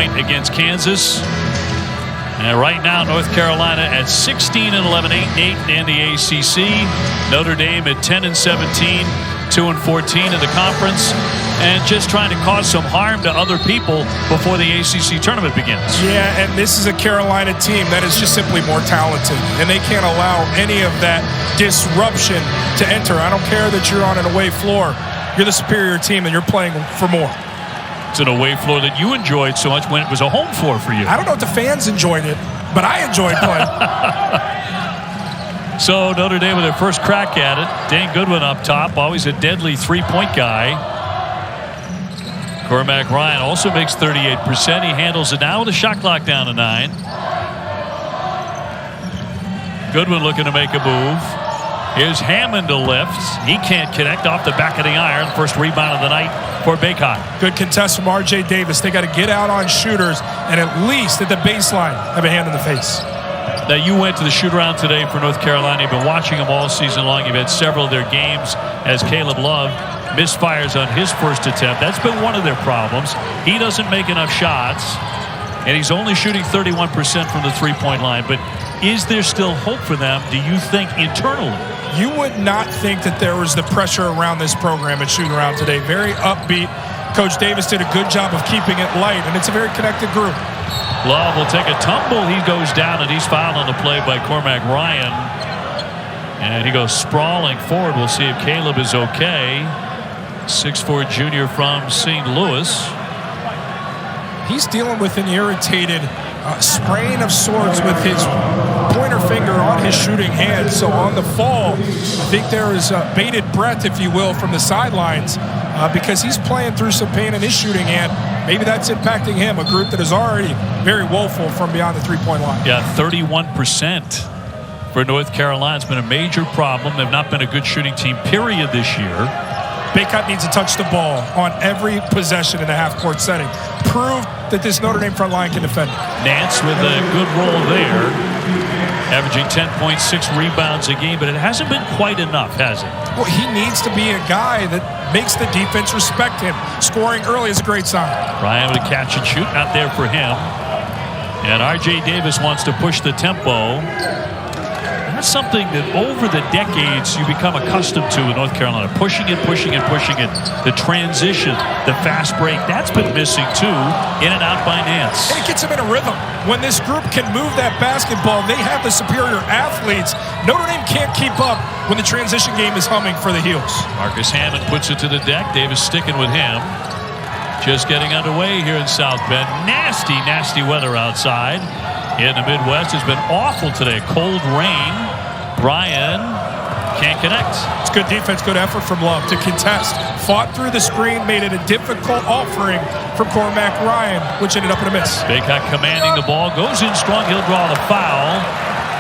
point against Kansas. And right now, North Carolina at 16-11, 8-8 in the ACC. Notre Dame at 10-17, 2-14 in the conference, and just trying to cause some harm to other people before the ACC tournament begins. Yeah, and this is a Carolina team that is just simply more talented, and they can't allow any of that disruption to enter. I don't care that you're on an away floor. You're the superior team, and you're playing for more. It's an away floor that you enjoyed so much when it was a home floor for you. I don't know if the fans enjoyed it, but I enjoyed playing. So Notre Dame with their first crack at it. Dan Goodwin up top, always a deadly three-point guy. Cormac Ryan also makes 38%. He handles it now with a shot clock down to 9. Goodwin looking to make a move. Here's Hammond to lift. He can't connect off the back of the iron. First rebound of the night for Bacot. Good contest from R.J. Davis. They got to get out on shooters and at least at the baseline have a hand in the face. Now, you went to the shoot-around today for North Carolina. You've been watching them all season long. You've had several of their games as Caleb Love misfires on his first attempt. That's been one of their problems. He doesn't make enough shots, and he's only shooting 31% from the three-point line. But is there still hope for them, do you think, internally? You would not think that there was the pressure around this program at shoot-around today. Very upbeat. Coach Davis did a good job of keeping it light, and it's a very connected group. Love will take a tumble. He goes down, and he's fouled on the play by Cormac Ryan. And he goes sprawling forward. We'll see if Caleb is okay. 6'4" junior from St. Louis. He's dealing with an irritated sprain of sorts with his pointer finger on his shooting hand. So on the fall, I think there is bated breath, if you will, from the sidelines because he's playing through some pain in his shooting hand. Maybe that's impacting him, a group that is already very woeful from beyond the three-point line. Yeah, 31% for North Carolina. It's been a major problem. They've not been a good shooting team, period, this year. Bacot needs to touch the ball on every possession in a half-court setting. Prove that this Notre Dame front line can defend it. Nance with a good roll there, averaging 10.6 rebounds a game, but it hasn't been quite enough, has it? Well, he needs to be a guy that makes the defense respect him. Scoring early is a great sign. Ryan with a catch and shoot, not there for him. And R.J. Davis wants to push the tempo. That's something that over the decades you become accustomed to in North Carolina. Pushing it, pushing it, pushing it. The transition, the fast break, that's been missing too. In and out by Nance. And it gets him in a rhythm. When this group can move that basketball, they have the superior athletes. Notre Dame can't keep up when the transition game is humming for the heels. Marcus Hammond puts it to the deck. Davis sticking with him. Just getting underway here in South Bend. Nasty, nasty weather outside. In the Midwest has been awful today. Cold rain. Ryan can't connect. It's good defense, good effort from Love to contest. Fought through the screen, made it a difficult offering from Cormac Ryan, which ended up in a miss. Bacot commanding the ball. Goes in strong. He'll draw the foul.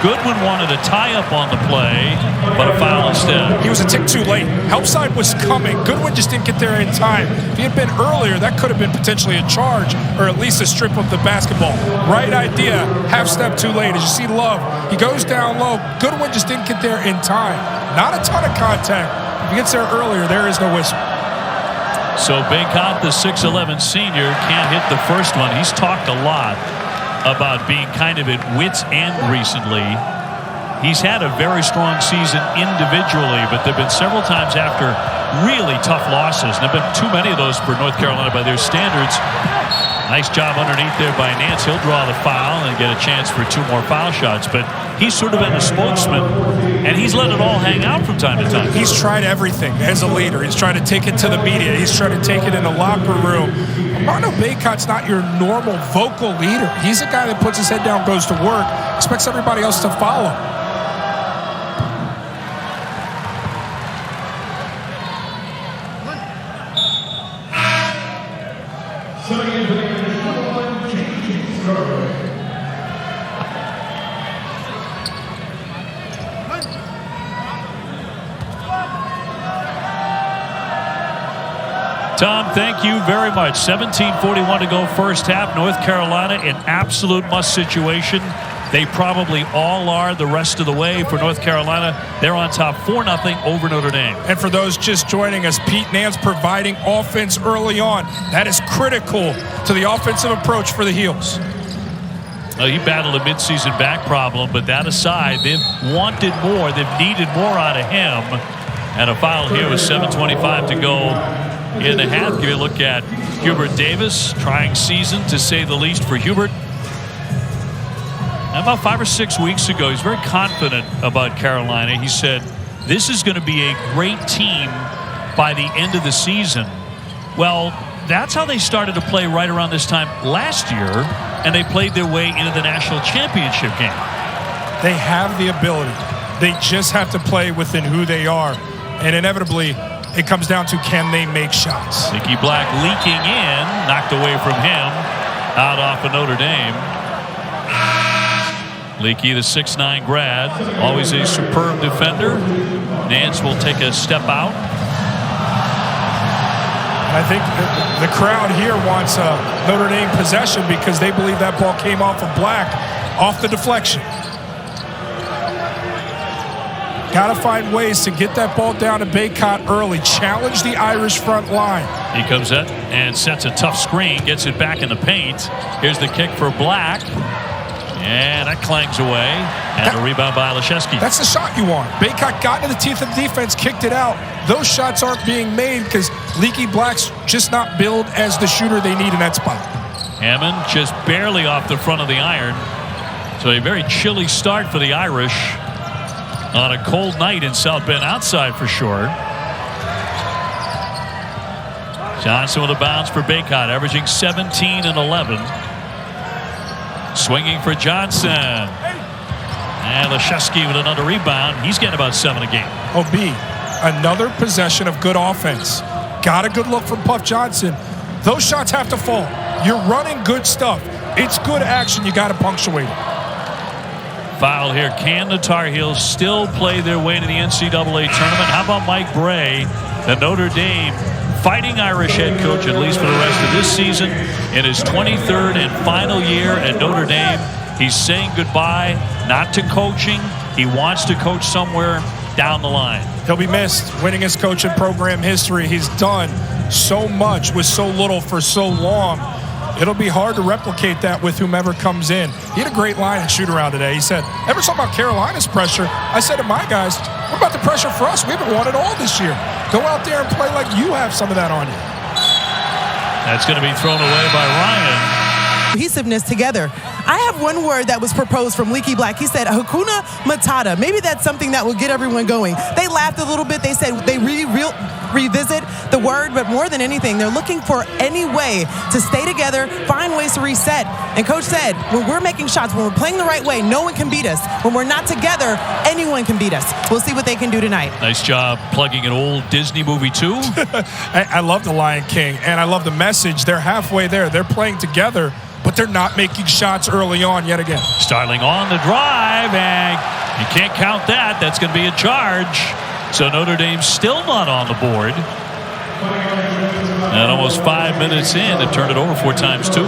Goodwin wanted to tie up on the play, but a foul instead. He was a tick too late. Help side was coming. Goodwin just didn't get there in time. If he had been earlier, that could have been potentially a charge or at least a strip of the basketball. Right idea, half step too late. As you see Love, he goes down low. Goodwin just didn't get there in time. Not a ton of contact. If he gets there earlier, there is no whistle. So Bacot, the 6'11" senior, can't hit the first one. He's talked a lot about being kind of at wit's end recently. He's had a very strong season individually, but there have been several times after really tough losses. And there have been too many of those for North Carolina by their standards. Nice job underneath there by Nance. He'll draw the foul and get a chance for 2 more foul shots. But he's sort of been a spokesman, and he's let it all hang out from time to time. He's tried everything as a leader. He's tried to take it to the media. He's tried to take it in the locker room. Armando Bacot's not your normal vocal leader. He's a guy that puts his head down, goes to work, expects everybody else to follow. Tom, thank you very much. 17:41 to go first half. North Carolina in absolute must situation. They probably all are the rest of the way for North Carolina. They're on top 4-0 over Notre Dame. And for those just joining us, Pete Nance providing offense early on. That is critical to the offensive approach for the Heels. Well, he battled a midseason back problem, but that aside, they've wanted more. They've needed more out of him. And a foul here with 7:25 to go in the half. Give you a look at Hubert Davis. Trying season, to say the least, for Hubert. About 5 or 6 weeks ago, he's very confident about Carolina. He said, this is going to be a great team by the end of the season. Well, that's how they started to play right around this time last year, and they played their way into the national championship game. They have the ability. They just have to play within who they are. And inevitably, it comes down to, can they make shots? Nicky Black leaking in, knocked away from him, out off of Notre Dame. Leakey, the 6'9" grad, always a superb defender. Nance will take a step out. I think the crowd here wants Notre Dame possession because they believe that ball came off of Black, off the deflection. Got to find ways to get that ball down to Bacot early. Challenge the Irish front line. He comes in and sets a tough screen, gets it back in the paint. Here's the kick for Black. And that clangs away. And a rebound by Olszewski. That's the shot you want. Bacot got into the teeth of the defense, kicked it out. Those shots aren't being made because Leaky Black's just not billed as the shooter they need in that spot. Hammond just barely off the front of the iron. So a very chilly start for the Irish on a cold night in South Bend, outside for sure. Johnson with a bounce for Bacot, averaging 17 and 11. Swinging for Johnson. And Olszewski with another rebound. He's getting about 7 a game. OB, another possession of good offense. Got a good look from Puff Johnson. Those shots have to fall. You're running good stuff. It's good action. You got to punctuate it. Foul here. Can the Tar Heels still play their way to the NCAA tournament? How about Mike Bray, the Notre Dame Fighting Irish head coach, at least for the rest of this season, in his 23rd and final year at Notre Dame? He's saying goodbye, not to coaching. He wants to coach somewhere down the line. He'll be missed. Winningest coach in program history. He's done so much with so little for so long. It'll be hard to replicate that with whomever comes in. He had a great line and shoot around today. He said, ever talk about Carolina's pressure? I said to my guys, what about the pressure for us? We haven't won it all this year. Go out there and play like you have some of that on you. That's going to be thrown away by Ryan. Cohesiveness together. I have one word that was proposed from Leaky Black. He said, Hakuna Matata. Maybe that's something that will get everyone going. They laughed a little bit. They said they revisit the word, but more than anything, they're looking for any way to stay together, find ways to reset. And Coach said, when we're making shots, when we're playing the right way, no one can beat us. When we're not together, anyone can beat us. We'll see what they can do tonight. Nice job plugging an old Disney movie, too. I love The Lion King, and I love the message. They're halfway there. They're playing together, but they're not making shots early on yet again. Starling on the drive, and you can't count that. That's going to be a charge. So Notre Dame still not on the board. And almost 5 minutes in, they've turned it over 4 times, too.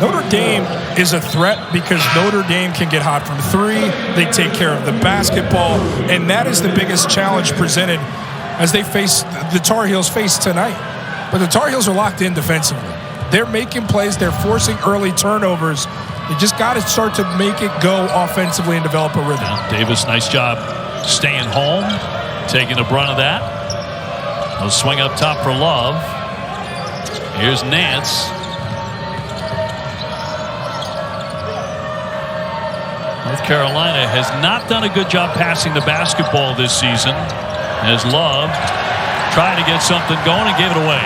Notre Dame is a threat because Notre Dame can get hot from 3. They take care of the basketball, and that is the biggest challenge presented as they face the Tar Heels face tonight. But the Tar Heels are locked in defensively. They're making plays. They're forcing early turnovers. They just got to start to make it go offensively and develop a rhythm. Yeah, Davis, nice job staying home, taking the brunt of that. They'll swing up top for Love. Here's Nance. North Carolina has not done a good job passing the basketball this season, as Love tried to get something going and gave it away.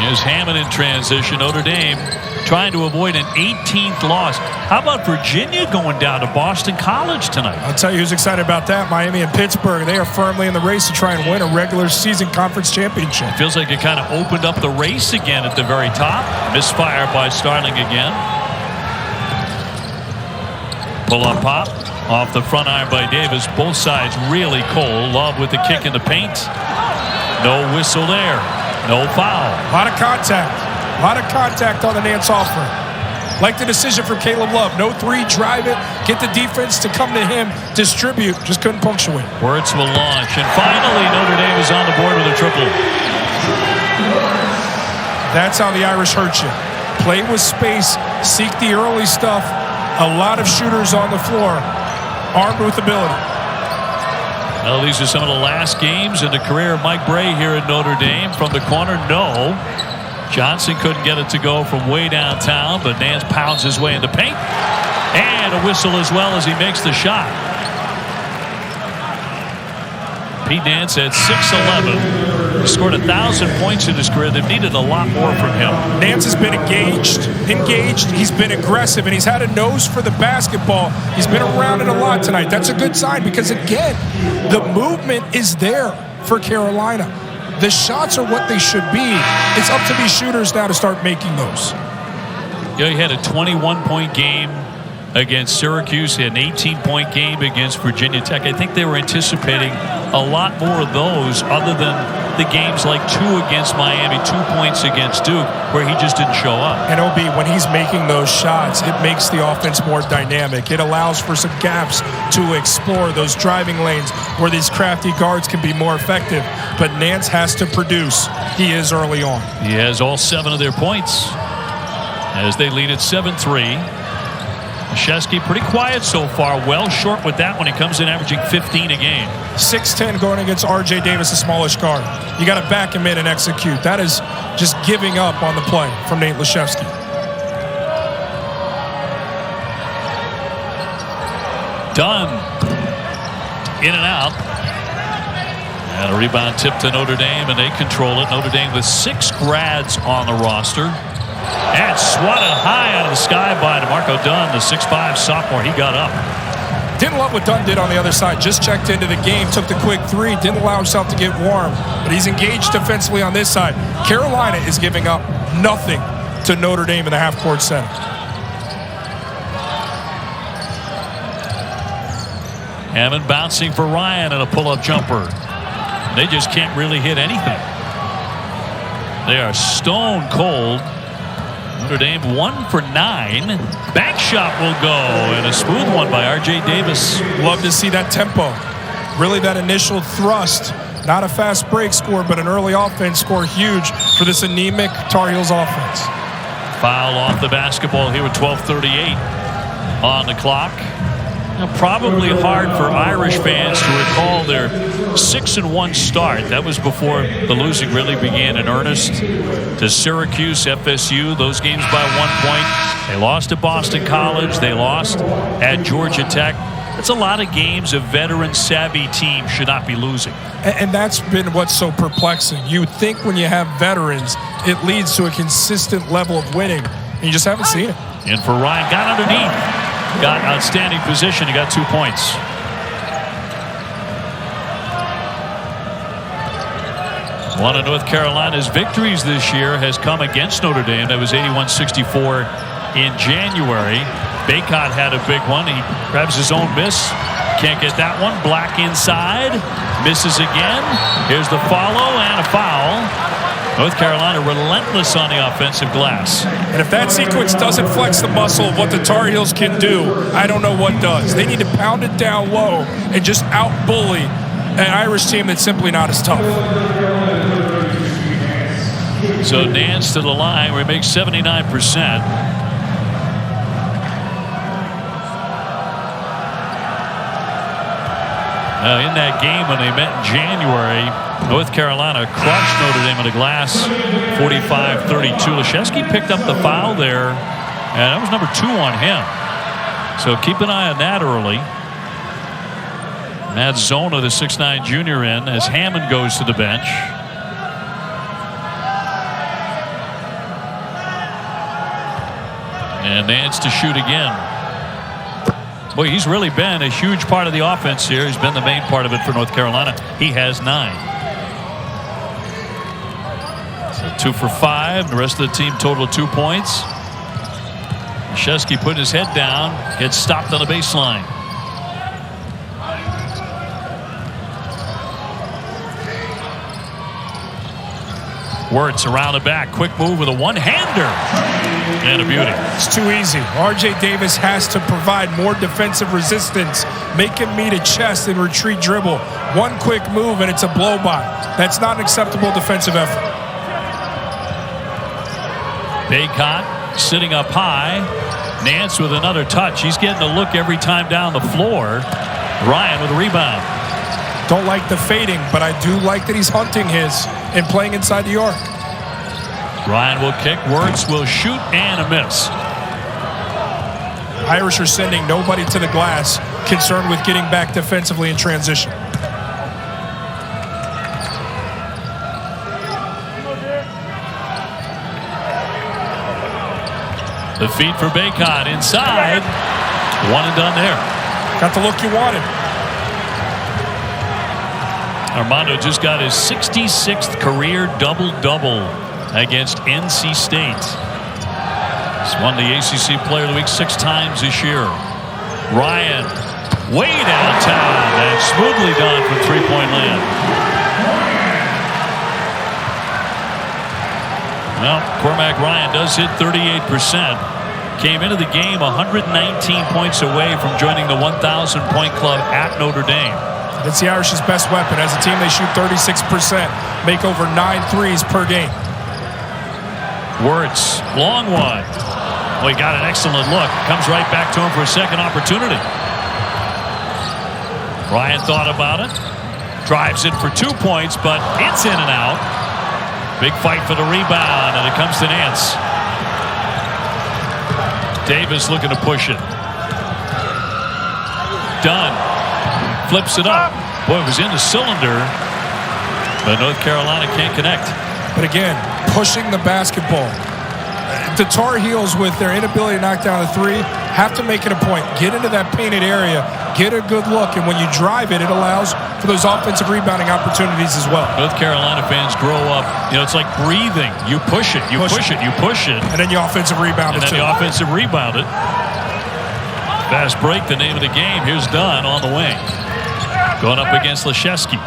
Here's Hammond in transition. Notre Dame trying to avoid an 18th loss. How about Virginia going down to Boston College tonight? I'll tell you who's excited about that. Miami and Pittsburgh. They are firmly in the race to try and win a regular season conference championship. It feels like it kind of opened up the race again at the very top. Misfire by Starling again. Pull-up pop off the front iron by Davis. Both sides really cold. Love with the kick in the paint. No whistle there. No foul. A lot of contact. A lot of contact on the Nance offering. Like the decision for Caleb Love. No three, drive it, get the defense to come to him, distribute. Just couldn't punctuate. Wirtz will launch. And finally, Notre Dame is on the board with a triple. That's how the Irish hurt you. Play with space, seek the early stuff. A lot of shooters on the floor, armed with ability. Well, these are some of the last games in the career of Mike Brey here at Notre Dame. From the corner, no. Johnson couldn't get it to go from way downtown, but Nance pounds his way into paint. And a whistle as well as he makes the shot. Pete Nance at 6'11". He scored 1,000 points in his career. They've needed a lot more from him. Nance has been engaged. He's been aggressive, and he's had a nose for the basketball. He's been around it a lot tonight. That's a good sign because, again, the movement is there for Carolina. The shots are what they should be. It's up to these shooters now to start making those. You know, he had a 21-point game against Syracuse. He had an 18-point game against Virginia Tech. I think they were anticipating a lot more of those other than the games like 2 against Miami, 2 points against Duke, where he just didn't show up. And OB, when he's making those shots, it makes the offense more dynamic. It allows for some gaps to explore those driving lanes where these crafty guards can be more effective. But Nance has to produce. He is early on. He has all 7 of their points as they lead at 7-3. Krzyzewski pretty quiet so far. Well short with that when he comes in averaging 15 a game. 6'10" going against R.J. Davis, a smallish guard. You got to back him in and execute. That is just giving up on the play from Nate Krzyzewski. Dunn. In and out. And a rebound tip to Notre Dame, and they control it. Notre Dame with 6 grads on the roster. And swatted high out of the sky by DeMarco Dunn, the 6'5" sophomore. He got up. Didn't love what Dunn did on the other side. Just checked into the game, took the quick 3, didn't allow himself to get warm. But he's engaged defensively on this side. Carolina is giving up nothing to Notre Dame in the half-court center. Hammond bouncing for Ryan and a pull-up jumper. They just can't really hit anything. They are stone cold. Notre Dame 1 for 9. Back shot will go, and a smooth one by R.J. Davis. Love to see that tempo. Really that initial thrust. Not a fast break score, but an early offense score. Huge for this anemic Tar Heels offense. Foul off the basketball here with 12:38 on the clock. Now, probably hard for Irish fans to recall their 6-1 start. That was before the losing really began in earnest. To Syracuse, FSU, those games by 1 point. They lost at Boston College. They lost at Georgia Tech. That's a lot of games a veteran savvy team should not be losing. And that's been what's so perplexing. You think when you have veterans, it leads to a consistent level of winning, and you just haven't seen it. In for Ryan, got underneath. Got outstanding position. He got 2 points. One of North Carolina's victories this year has come against Notre Dame. That was 81-64 in January. Bacot had a big one. He grabs his own miss. Can't get that one. Black inside. Misses again. Here's the follow and a foul. North Carolina relentless on the offensive glass. And if that sequence doesn't flex the muscle of what the Tar Heels can do, I don't know what does. They need to pound it down low and just out-bully an Irish team that's simply not as tough. So Nance to the line where he makes 79%. Now, in that game when they met in January, North Carolina crushed Notre Dame on the glass, 45-32. Krzyzewski picked up the foul there, and that was number 2 on him. So keep an eye on that early. Matt Zona, the 6'9" junior, in as Hammond goes to the bench. And Nance to shoot again. Boy, he's really been a huge part of the offense here. He's been the main part of it for North Carolina. He has 9. So 2 for 5. The rest of the team total 2 points. Krzyzewski putting his head down. Gets stopped on the baseline. Wirtz around the back. Quick move with a one-hander. And a beauty. It's too easy. R.J. Davis has to provide more defensive resistance. Make him meet a chest and retreat dribble. One quick move and it's a blow-by. That's not an acceptable defensive effort. Bacot sitting up high. Nance with another touch. He's getting a look every time down the floor. Ryan with a rebound. Don't like the fading, but I do like that he's hunting his and playing inside the arc. Ryan will kick. Wirtz will shoot and a miss. Irish are sending nobody to the glass, concerned with getting back defensively in transition. The feed for Bacot inside. One and done there. Got the look you wanted. Armando just got his 66th career double-double against NC State. He's won the ACC Player of the Week 6 times this year. Ryan way downtown and smoothly done from three-point land. Well, Cormac Ryan does hit 38%. Came into the game 119 points away from joining the 1,000-point club at Notre Dame. It's the Irish's best weapon. As a team, they shoot 36%, make over 9 threes per game. Wirtz, long one. Well, he got an excellent look. Comes right back to him for a second opportunity. Ryan thought about it. Drives in for 2 points, but it's in and out. Big fight for the rebound, and it comes to Nance. Davis looking to push it. Dunn flips it up. Boy, it was in the cylinder, but North Carolina can't connect. But again, pushing the basketball. The Tar Heels, with their inability to knock down a three, have to make it a point. Get into that painted area, get a good look, and when you drive it, it allows for those offensive rebounding opportunities as well. North Carolina fans grow up, it's like breathing. You push it, you push it, you push it. And then you offensive rebound it, and then you offensive rebound it. Fast break, the name of the game. Here's Dunn on the wing. Going up against Leshevsky.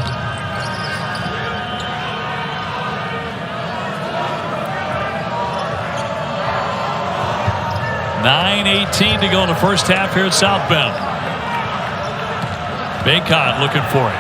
.9:18 to go in the first half here at South Bend. Bacot looking for it.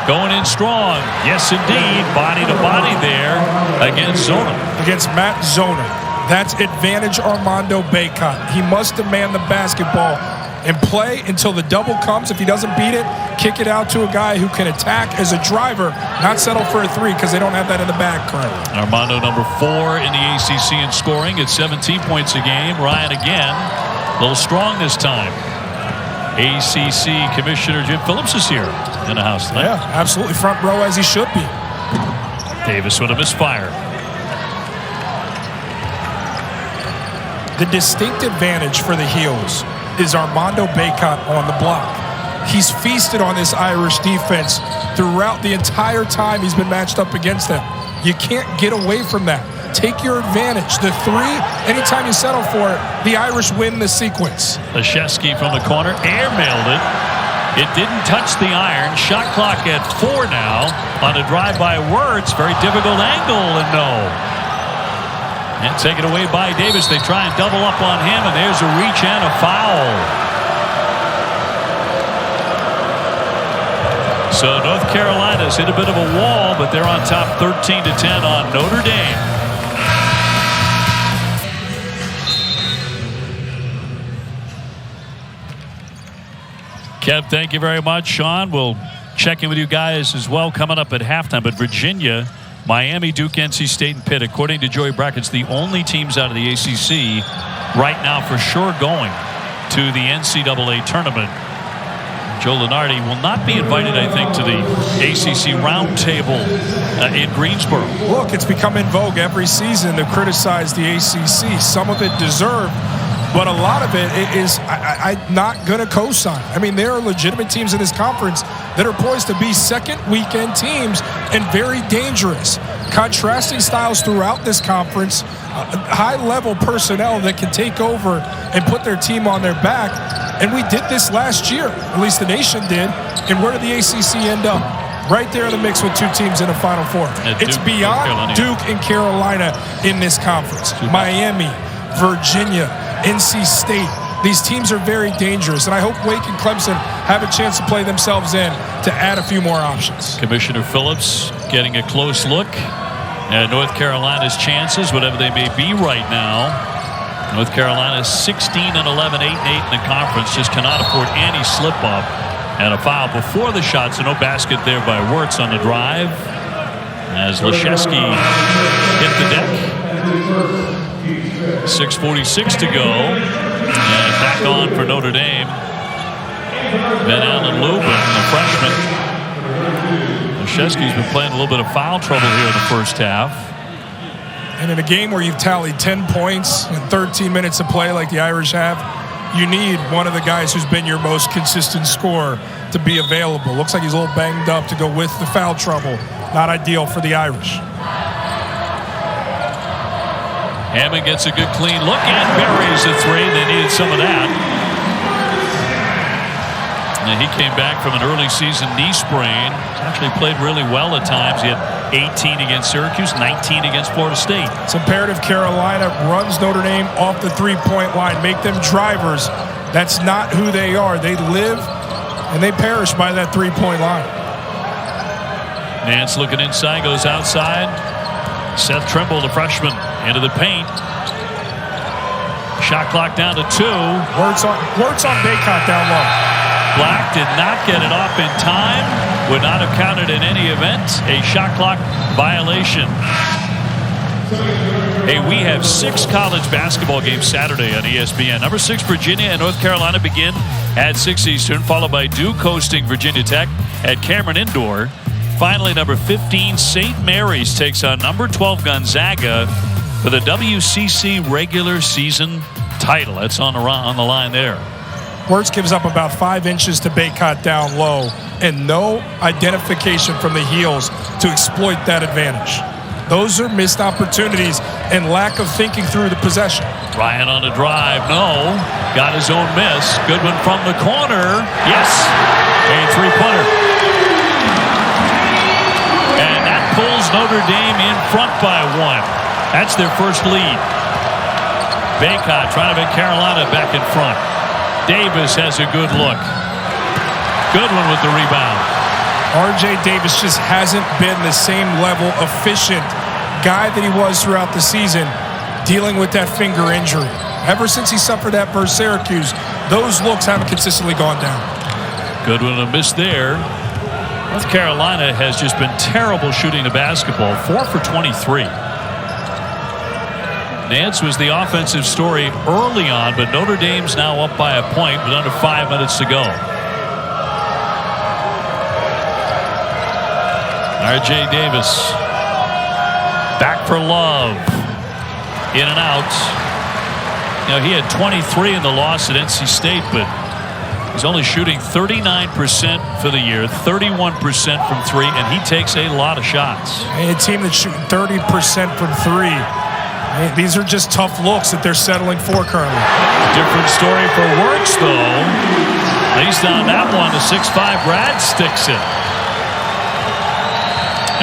Going in strong. Yes, indeed. Body to body there against Zona. Against Matt Zona. That's advantage Armando Bacot. He must demand the basketball and play until the double comes. If he doesn't beat it, kick it out to a guy who can attack as a driver, not settle for a three, because they don't have that in the bag currently. Armando, number 4 in the ACC in scoring at 17 points a game. Ryan again, a little strong this time. ACC Commissioner Jim Phillips is here in the house tonight. Yeah, absolutely front row as he should be. Davis with a misfire. The distinct advantage for the Heels is Armando Bacot on the block. He's feasted on this Irish defense throughout the entire time he's been matched up against them. You can't get away from that. Take your advantage. The three, anytime you settle for it, the Irish win the sequence. Leshevsky from the corner, airmailed it. It didn't touch the iron. Shot clock at 4 now on a drive by Wirtz. Very difficult angle, and no. And taken away by Davis. They try and double up on him, and there's a reach and a foul. So North Carolina's hit a bit of a wall, but they're on top 13-10 on Notre Dame. Kev, thank you very much. Sean, we'll check in with you guys as well coming up at halftime. But Virginia, Miami, Duke, NC State, and Pitt, according to Joey Brackett's, the only teams out of the ACC right now for sure going to the NCAA tournament. Joe Lunardi will not be invited, I think, to the ACC roundtable in Greensboro. Look, it's become in vogue every season to criticize the ACC. Some of it deserved, but a lot of it is I'm not going to co-sign. I mean, there are legitimate teams in this conference that are poised to be second weekend teams and very dangerous. Contrasting styles throughout this conference, high-level personnel that can take over and put their team on their back. And we did this last year, at least the nation did. And where did the ACC end up? right there in the mix with two teams in the Final Four. It's beyond Duke and Carolina in this conference. Miami, Virginia, NC State. These teams are very dangerous, and I hope Wake and Clemson have a chance to play themselves in to add a few more options. Commissioner Phillips getting a close look at North Carolina's chances, whatever they may be right now. North Carolina 16-11, 8-8 in the conference, just cannot afford any slip-up. And a foul before the shot, so no basket there by Wirtz on the drive. As Leshewski hit the deck. 6:46 to go. And back on for Notre Dame. Ben Allen Lubin, the freshman. Leshewski's been playing a little bit of foul trouble here in the first half. And in a game where you've tallied 10 points in 13 minutes of play like the Irish have, you need one of the guys who's been your most consistent scorer to be available. Looks like he's a little banged up to go with the foul trouble. Not ideal for the Irish. Hammond gets a good clean look and buries the three. They needed some of that. And he came back from an early season knee sprain. He's actually played really well at times. He had 18 against Syracuse, 19 against Florida State. It's imperative Carolina runs Notre Dame off the three-point line. Make them drivers. That's not who they are. They live and they perish by that three-point line. Nance looking inside, goes outside. Seth Trimble, the freshman, into the paint. Shot clock down to 2. Wirtz on Bacot down low. Black did not get it off in time. Would not have counted in any event. A shot clock violation. Hey, we have 6 college basketball games Saturday on ESPN. Number 6, Virginia and North Carolina begin at 6 Eastern, followed by Duke hosting Virginia Tech at Cameron Indoor. Finally, number 15, St. Mary's takes on number 12, Gonzaga for the WCC regular season title. That's on the line there. Wirtz gives up about 5 inches to Bacot down low, and no identification from the heels to exploit that advantage. Those are missed opportunities and lack of thinking through the possession. Ryan on the drive, no. Got his own miss. Good one from the corner. Yes. A three-pointer. And that pulls Notre Dame in front by 1. That's their first lead. Bacot trying to make Carolina back in front. Davis has a good look. Good one with the rebound. R.J. Davis just hasn't been the same level efficient guy that he was throughout the season dealing with that finger injury. Ever since he suffered that versus Syracuse, those looks haven't consistently gone down. Good one, a miss there. North Carolina has just been terrible shooting the basketball. 4 for 23. Nance was the offensive story early on, but Notre Dame's now up by a point with under 5 minutes to go. R.J. Davis back for Love. In and out. You know, he had 23 in the loss at NC State, but he's only shooting 39% for the year, 31% from 3, and he takes a lot of shots. A team that's shooting 30% from 3. These are just tough looks that they're settling for currently. Different story for Wirtz, though. At least on that one, the 6'5" Brad sticks it.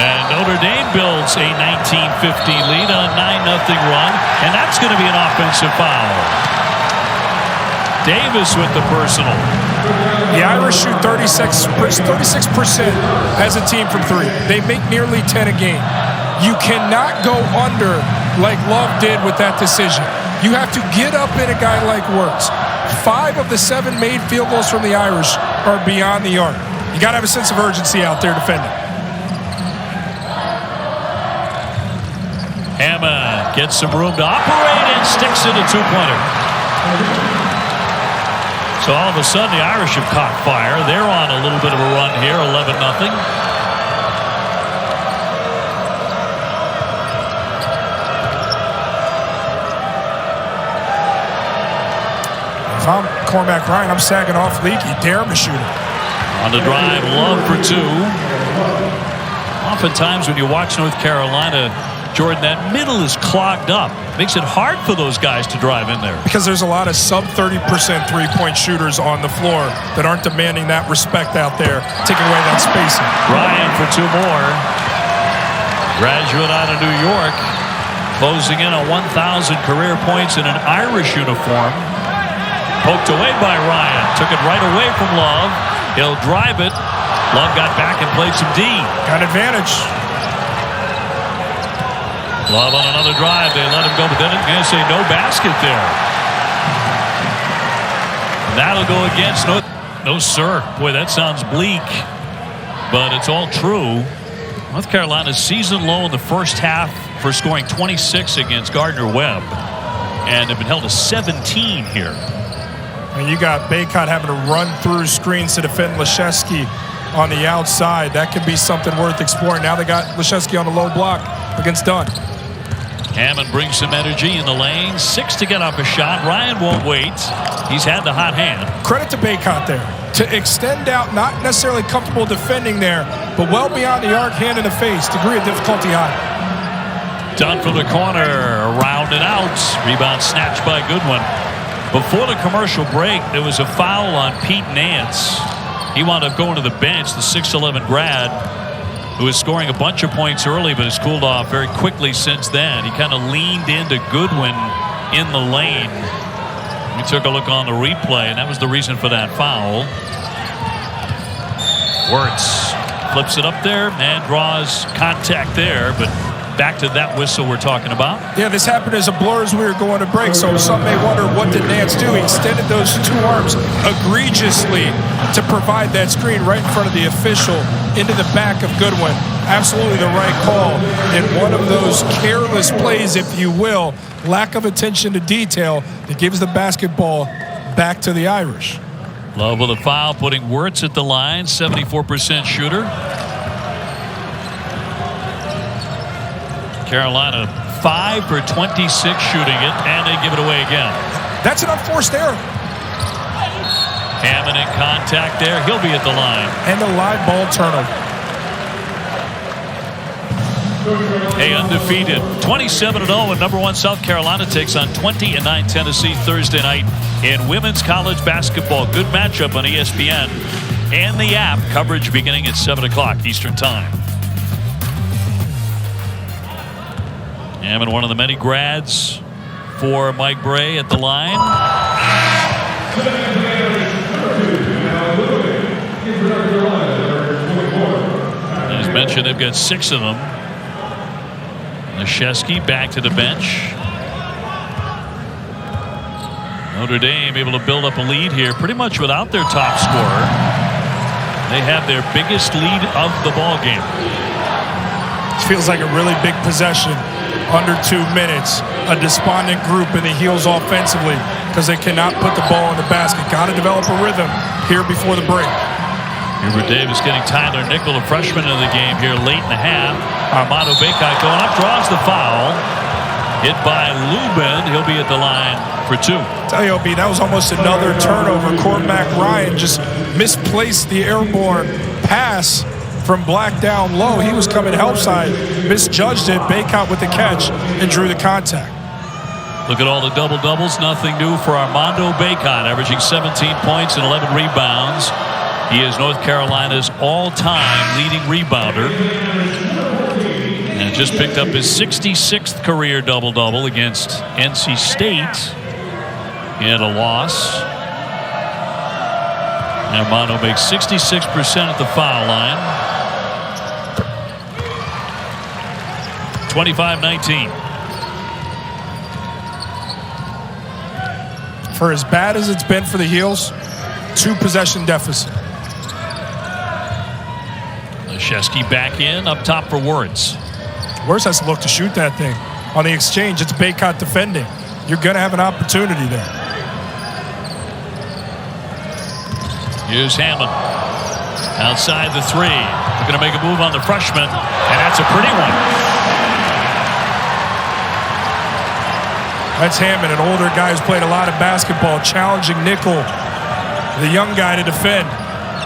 And Notre Dame builds a 19-15 lead on a 9-0 run, and that's going to be an offensive foul. Davis with the personal. The Irish shoot 36% as a team from 3. They make nearly 10 a game. You cannot go under like Love did with that decision. You have to get up in a guy like Wirtz. 5 of the 7 made field goals from the Irish are beyond the arc. You got to have a sense of urgency out there defending. Hammond gets some room to operate and sticks in a 2-pointer. So all of a sudden the Irish have caught fire. They're on a little bit of a run here, 11-0. If I'm Cormac Ryan, I'm sagging off Leaky. Dare him to shoot it. On the drive, Love for 2. Oftentimes when you watch North Carolina Jordan, that middle is clogged up. Makes it hard for those guys to drive in there. Because there's a lot of sub 30% three-point shooters on the floor that aren't demanding that respect out there, taking away that spacing. Ryan for 2 more. Graduate out of New York, closing in on 1,000 career points in an Irish uniform. Poked away by Ryan. Took it right away from Love. He'll drive it. Love got back and played some D. Got advantage. Love on another drive. They let him go, but then it's going to say no basket there. That'll go against no, sir. Boy, that sounds bleak, but it's all true. North Carolina's season low in the first half for scoring 26 against Gardner-Webb, and they've been held to 17 here. And you got Bacot having to run through screens to defend Leschewski on the outside. That could be something worth exploring. Now they got Leschewski on the low block against Dunn. Hammond brings some energy in the lane. 6 to get off a shot. Ryan won't wait. He's had the hot hand. Credit to Bacot there. To extend out, not necessarily comfortable defending there, but well beyond the arc, hand in the face. Degree of difficulty high. Dunn from the corner. Around and out. Rebound snatched by Goodwin. Before the commercial break, there was a foul on Pete Nance. He wound up going to the bench, the 6'11 grad, who was scoring a bunch of points early, but has cooled off very quickly since then. He kind of leaned into Goodwin in the lane. We took a look on the replay, and that was the reason for that foul. Wirtz flips it up there and draws contact there, but back to that whistle we're talking about. Yeah, this happened as a blur as we were going to break, so some may wonder, what did Nance do? He extended those 2 arms egregiously to provide that screen right in front of the official into the back of Goodwin. Absolutely the right call. In one of those careless plays, if you will, lack of attention to detail that gives the basketball back to the Irish. Love with a foul, putting Wirtz at the line, 74% shooter. Carolina 5 for 26 shooting it, and they give it away again. That's an unforced error. Hammond in contact there. He'll be at the line. And the live ball turnover. Hey, undefeated 27-0, and number 1 South Carolina takes on 20-9 Tennessee Thursday night in women's college basketball. Good matchup on ESPN and the app. Coverage beginning at 7 o'clock Eastern Time. Hammond, one of the many grads for Mike Bray at the line. As mentioned, they've got 6 of them. Leschewski back to the bench. Notre Dame able to build up a lead here pretty much without their top scorer. They have their biggest lead of the ball game. It feels like a really big possession. Under 2 minutes, a despondent group in the heels offensively because they cannot put the ball in the basket. Got to develop a rhythm here before the break. Hubert Davis getting Tyler Nickel, a freshman, in the game here late in the half. Armando Bacot going up, draws the foul. Hit by Lubin. He'll be at the line for 2. Tell you, OB, that was almost another turnover. Cormac Ryan just misplaced the airborne pass from Black down low. He was coming help side, misjudged it. Bacot with the catch and drew the contact. Look at all the double-doubles. Nothing new for Armando Bacot, averaging 17 points and 11 rebounds. He is North Carolina's all-time leading rebounder. And just picked up his 66th career double-double against NC State in a loss. Armando makes 66% at the foul line. 25-19. For as bad as it's been for the Heels, 2-possession deficit. Leschewski back in, up top for Wirtz. Wirtz has to look to shoot that thing. On the exchange, it's Bacot defending. You're going to have an opportunity there. Here's Hammond. Outside the 3. They're going to make a move on the freshman, and that's a pretty one. That's Hammond, an older guy who's played a lot of basketball, challenging Nickel, the young guy, to defend.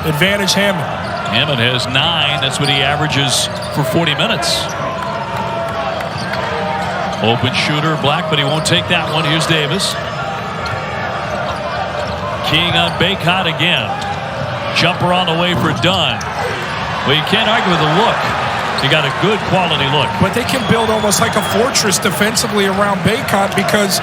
Advantage Hammond. Hammond has 9. That's what he averages for 40 minutes. Open shooter, Black, but he won't take that one. Here's Davis. Keying on Bacot again. Jumper on the way for Dunn. Well, you can't argue with the look. You got a good quality look. But they can build almost like a fortress defensively around Bacot because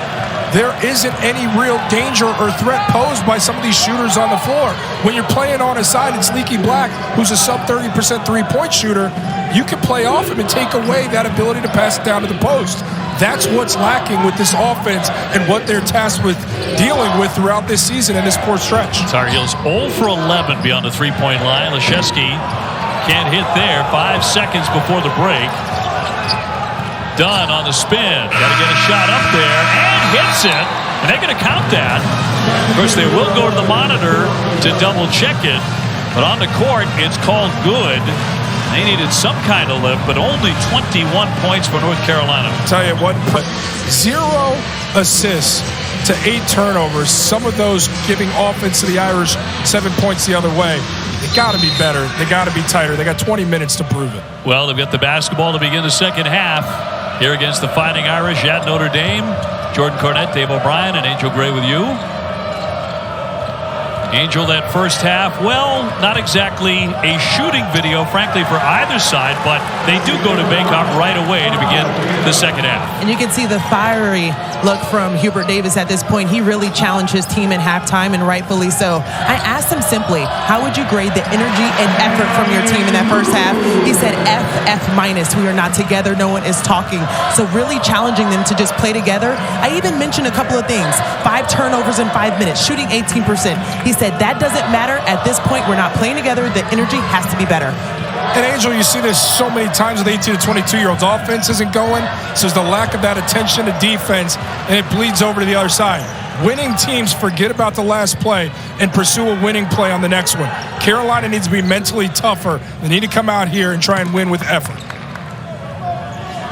there isn't any real danger or threat posed by some of these shooters on the floor. When you're playing on his side, it's Leaky Black, who's a sub 30% three-point shooter. You can play off him and take away that ability to pass it down to the post. That's what's lacking with this offense and what they're tasked with dealing with throughout this season in this poor stretch. Tar Heels 0 for 11 beyond the three-point line. Leschewski can't hit there. 5 seconds before the break. Dunn on the spin. Got to get a shot up there and hits it. And they're going to count that. Of course, they will go to the monitor to double-check it. But on the court, it's called good. They needed some kind of lift, but only 21 points for North Carolina. I'll tell you what, 0 assists to 8 turnovers. Some of those giving offense to the Irish 7 points the other way. They got to be better. They got to be tighter. They got 20 minutes to prove it. Well, they've got the basketball to begin the second half here against the Fighting Irish at Notre Dame. Jordan Cornette, Dave O'Brien, and Angel Gray with you. Angel, that first half, well, not exactly a shooting video, frankly, for either side, but they do go to Bacot right away to begin the second half. And you can see the fiery look from Hubert Davis at this point. He really challenged his team in halftime, and rightfully so. I asked him simply, how would you grade the energy and effort from your team in that first half? He said, F minus. We are not together. No one is talking. So really challenging them to just play together. I even mentioned a couple of things. 5 turnovers in 5 minutes, shooting 18%. He said that doesn't matter at this point. We're not playing together. The energy has to be better. And Angel, you see this so many times with 18 to 22-year-olds. Offense isn't going, so there's the lack of that attention to defense, and it bleeds over to the other side. Winning teams forget about the last play and pursue a winning play on the next one. Carolina needs to be mentally tougher. They need to come out here and try and win with effort.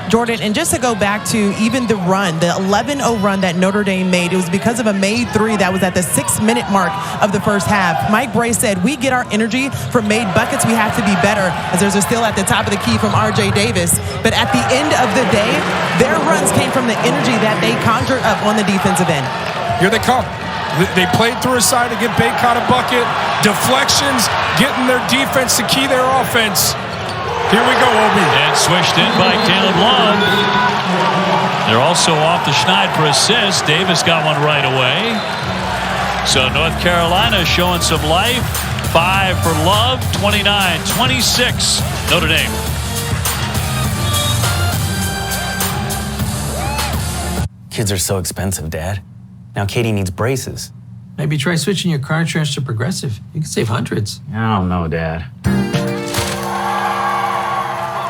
Jordan, and just to go back to even the run, the 11-0 run that Notre Dame made, it was because of a made 3 that was at the 6-minute mark of the first half. Mike Bray said, we get our energy from made buckets. We have to be better, as there's a steal at the top of the key from R.J. Davis. But at the end of the day, their runs came from the energy that they conjured up on the defensive end. Here they come. They played through a side to get Bacot a bucket. Deflections, getting their defense to key their offense. Here we go, Obi. And switched in by Caleb Love. They're also off the schneid for assists. Davis got one right away. So North Carolina showing some life. 5 for Love, 29-26 Notre Dame. Kids are so expensive, Dad. Now Katie needs braces. Maybe try switching your car insurance to Progressive. You can save hundreds. I don't know, Dad.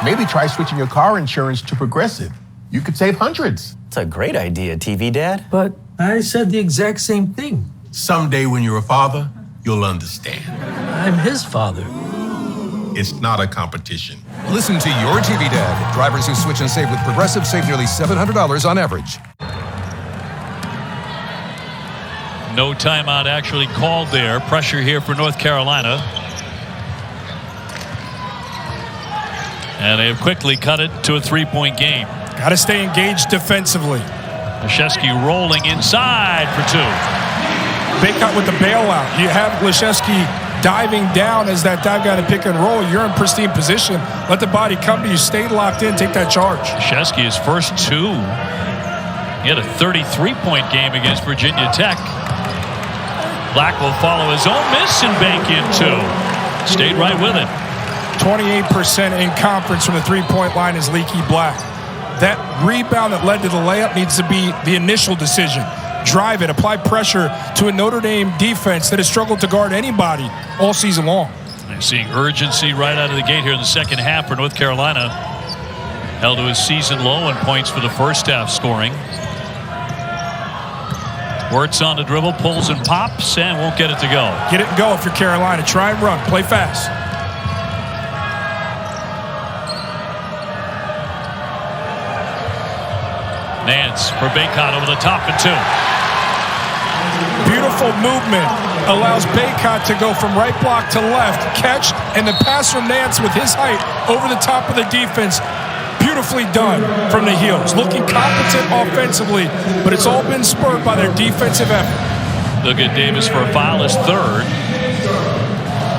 Maybe try switching your car insurance to Progressive. You could save hundreds. It's a great idea, TV Dad. But I said the exact same thing. Someday when you're a father, you'll understand. I'm his father. It's not a competition. Listen to Your TV Dad. Drivers who switch and save with Progressive save nearly $700 on average. No timeout actually called there. Pressure here for North Carolina. And they have quickly cut it to a 3-point game. Got to stay engaged defensively. Leschewski rolling inside for 2. Bacot with the bailout. You have Leschewski diving down as that dive guy to pick and roll. You're in pristine position. Let the body come to you. Stay locked in. Take that charge. Leschewski, his first 2. He had a 33-point game against Virginia Tech. Black will follow his own miss and bank in 2. Stayed right with it. 28% in conference from the three-point line is Leaky Black. That rebound that led to the layup needs to be the initial decision. Drive it, apply pressure to a Notre Dame defense that has struggled to guard anybody all season long. And seeing urgency right out of the gate here in the second half for North Carolina. Held to a season low in points for the first half scoring. Wirtz on the dribble, pulls and pops, and won't get it to go. Get it and go if you're Carolina. Try and run. Play fast. Nance for Bacot over the top and 2. Beautiful movement. Allows Bacot to go from right block to left. Catch and the pass from Nance with his height over the top of the defense. Beautifully done from the Heels. Looking competent offensively, but it's all been spurred by their defensive effort. Look at Davis for a foul, his third.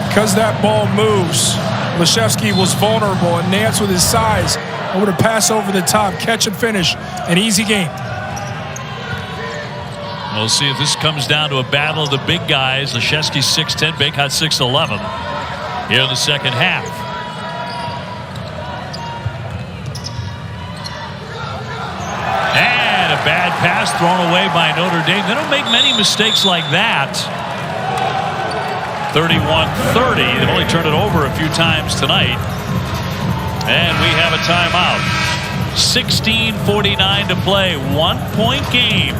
Because that ball moves, Leshevsky was vulnerable, and Nance with his size able to pass over the top, catch and finish, an easy game. We'll see if this comes down to a battle of the big guys. Leshevsky 6'10", Bacot 6'11", here in the second half. And a bad pass thrown away by Notre Dame. They don't make many mistakes like that. 31-30. They've only turned it over a few times tonight. And we have a timeout. 16:49 to play. 1-point game.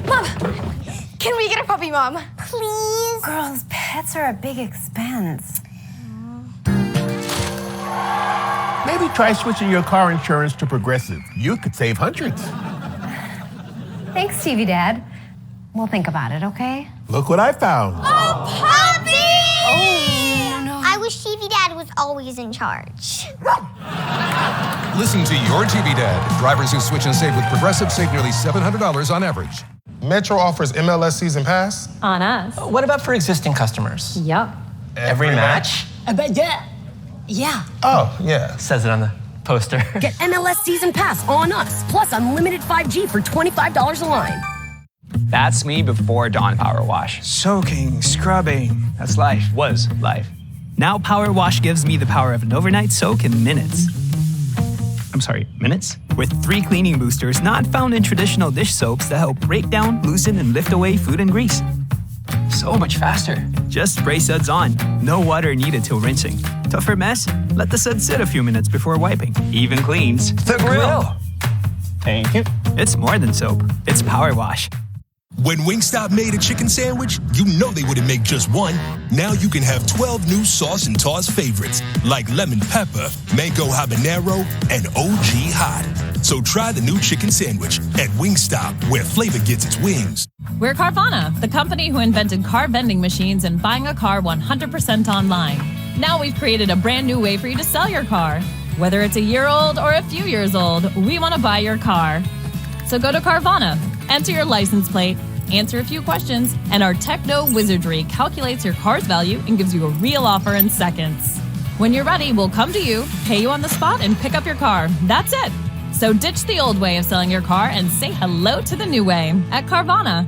Mom, can we get a puppy, Mom? Please? Girls, pets are a big expense. Maybe try switching your car insurance to Progressive. You could save hundreds. Thanks, TV Dad. We'll think about it, okay? Look what I found. Oh, puppy! Oh, no. I wish TV Dad was always in charge. Listen to your TV Dad. Drivers who switch and save with Progressive save nearly $700 on average. Metro offers MLS Season Pass. On us. What about for existing customers? Yup. Every match? I bet yeah. Oh, yeah. Says it on the poster. Get MLS Season Pass on us, plus unlimited 5G for $25 a line. That's me before Dawn Power Wash. Soaking, scrubbing. That's life. Was life. Now Power Wash gives me the power of an overnight soak in minutes. Minutes? With 3 cleaning boosters not found in traditional dish soaps that help break down, loosen, and lift away food and grease. So much faster. Just spray suds on. No water needed till rinsing. Tougher mess? Let the suds sit a few minutes before wiping. Even cleans the grill. Thank you. It's more than soap. It's Power Wash. When Wingstop made a chicken sandwich, you know they wouldn't make just one. Now you can have 12 new sauce and toss favorites, like lemon pepper, mango habanero, and OG hot. So try the new chicken sandwich at Wingstop, where flavor gets its wings. We're Carvana, the company who invented car vending machines and buying a car 100% online. Now we've created a brand new way for you to sell your car. Whether it's a year old or a few years old, we want to buy your car. So go to Carvana, enter your license plate, answer a few questions, and our techno wizardry calculates your car's value and gives you a real offer in seconds. When you're ready, we'll come to you, pay you on the spot, and pick up your car. That's it. So ditch the old way of selling your car and say hello to the new way at Carvana.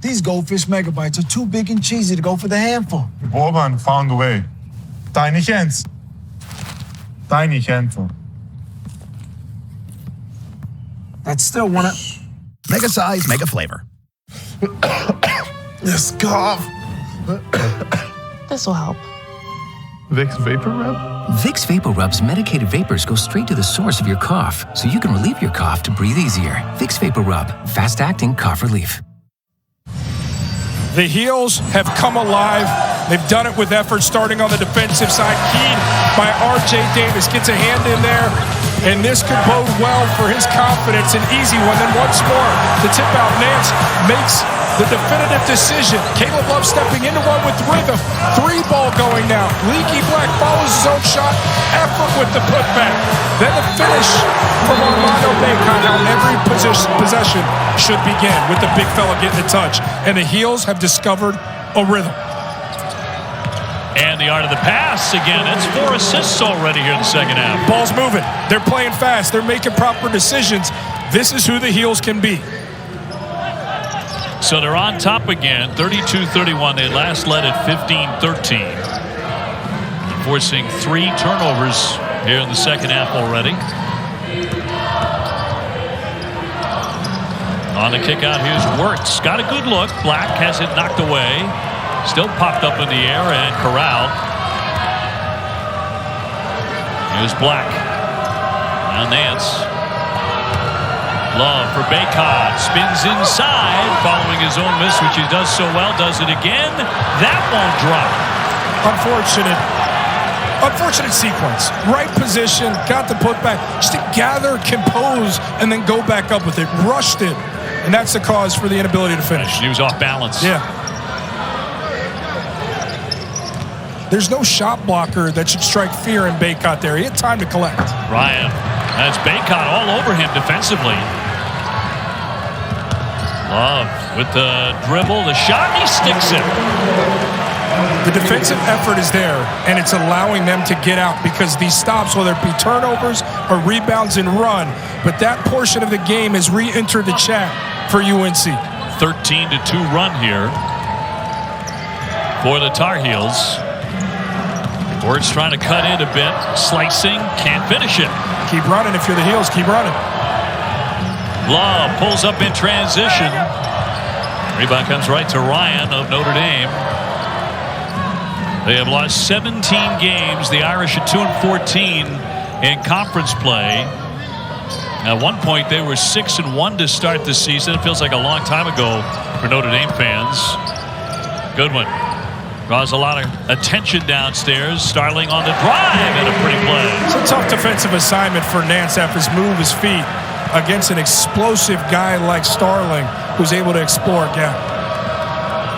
These goldfish megabytes are too big and cheesy to go for the handful. Orban found a way. Tiny hands. Tiny handful. That's still one of... Mega size, mega flavor. This cough. This will help. Vicks Vapor Rub? Vicks Vapor Rub's medicated vapors go straight to the source of your cough, so you can relieve your cough to breathe easier. Vicks Vapor Rub, fast-acting cough relief. The Heels have come alive. They've done it with effort, starting on the defensive side. Keyed by R.J. Davis. Gets a hand in there, and this could bode well for his confidence. An easy one. Then once more, the tip-out. Nance makes the definitive decision. Caleb Love stepping into one with rhythm. 3-ball going now. Leaky Black follows his own shot. Effort with the putback. Then the finish from Armando Bacot. How every possession should begin with the big fella getting a touch. And the Heels have discovered a rhythm. And the art of the pass again. It's 4 assists already here in the second half. Ball's moving. They're playing fast. They're making proper decisions. This is who the Heels can be. So they're on top again, 32-31. They last led at 15-13. Forcing 3 turnovers here in the second half already. On the kick out, here's Wirtz. Got a good look. Black has it knocked away. Still popped up in the air and corralled. Here's Black. Now Nance. Love for Bacot. Spins inside, following his own miss, which he does so well. Does it again. That won't drop. Unfortunate sequence. Right position, got the putback. Just to gather, compose, and then go back up with it. Rushed it. And that's the cause for the inability to finish. He was off balance. Yeah. There's no shot blocker that should strike fear in Bacot there. He had time to collect. Ryan, that's Bacot all over him defensively. Love with the dribble, the shot, he sticks it. The defensive effort is there, and it's allowing them to get out because these stops, whether it be turnovers or rebounds and run, but that portion of the game has re-entered the chat for UNC. 13-2 run here for the Tar Heels. Wirtz trying to cut in a bit, slicing, can't finish it. Keep running if you're the Heels, keep running. Love pulls up in transition. Rebound comes right to Ryan of Notre Dame. They have lost 17 games. The Irish at 2-14 in conference play. At one point, they were 6-1 to start the season. It feels like a long time ago for Notre Dame fans. Goodwin draws a lot of attention downstairs. Starling on the drive and a pretty play. It's a tough defensive assignment for Nance after his move his feet against an explosive guy like Starling who's able to explore a gap.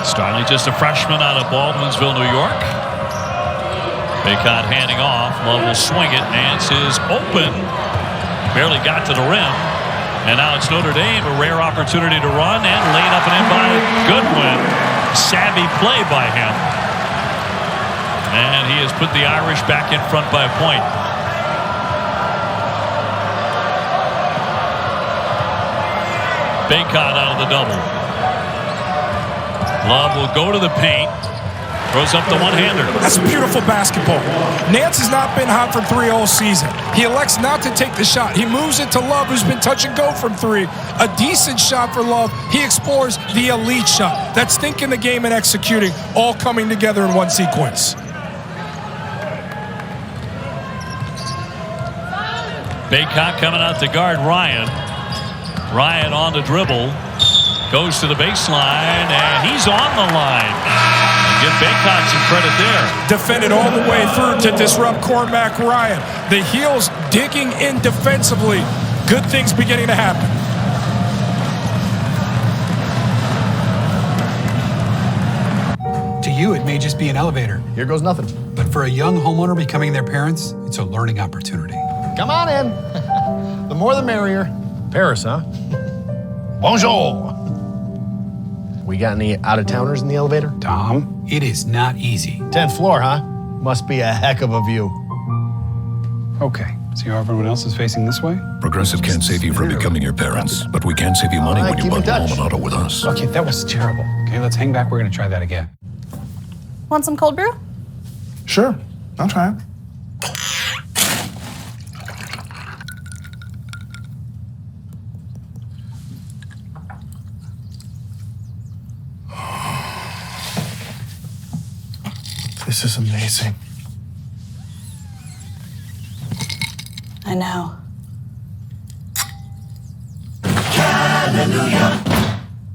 Starling just a freshman out of Baldwinsville, New York. Bacot handing off. Love will swing it. Nance is open. Barely got to the rim. And now it's Notre Dame. A rare opportunity to run and laid up and in by Goodwin. Savvy play by him. And he has put the Irish back in front by a point. Bacot out of the double. Love will go to the paint. Throws up the one-hander. That's beautiful basketball. Nance has not been hot from three all season. He elects not to take the shot. He moves it to Love, who's been touch and go from three. A decent shot for Love. He explores the elite shot. That's thinking the game and executing, all coming together in one sequence. Bacot coming out to guard Ryan. Ryan on the dribble. Goes to the baseline, and he's on the line. Give Bacot some credit there. Defended all the way through to disrupt Cormac Ryan. The Heels digging in defensively. Good things beginning to happen. To you, it may just be an elevator. Here goes nothing. But for a young homeowner becoming their parents, it's a learning opportunity. Come on in. The more the merrier. Paris, huh? Bonjour. We got any out-of-towners in the elevator? Tom, it is not easy. 10th floor, huh? Must be a heck of a view. Okay, see how everyone else is facing this way? Progressive can't save you from becoming your parents, but we can save you money when you bundle home and auto with us. Okay, that was terrible. Okay, let's hang back. We're going to try that again. Want some cold brew? Sure, I'll try it. This is amazing. I know. Hallelujah.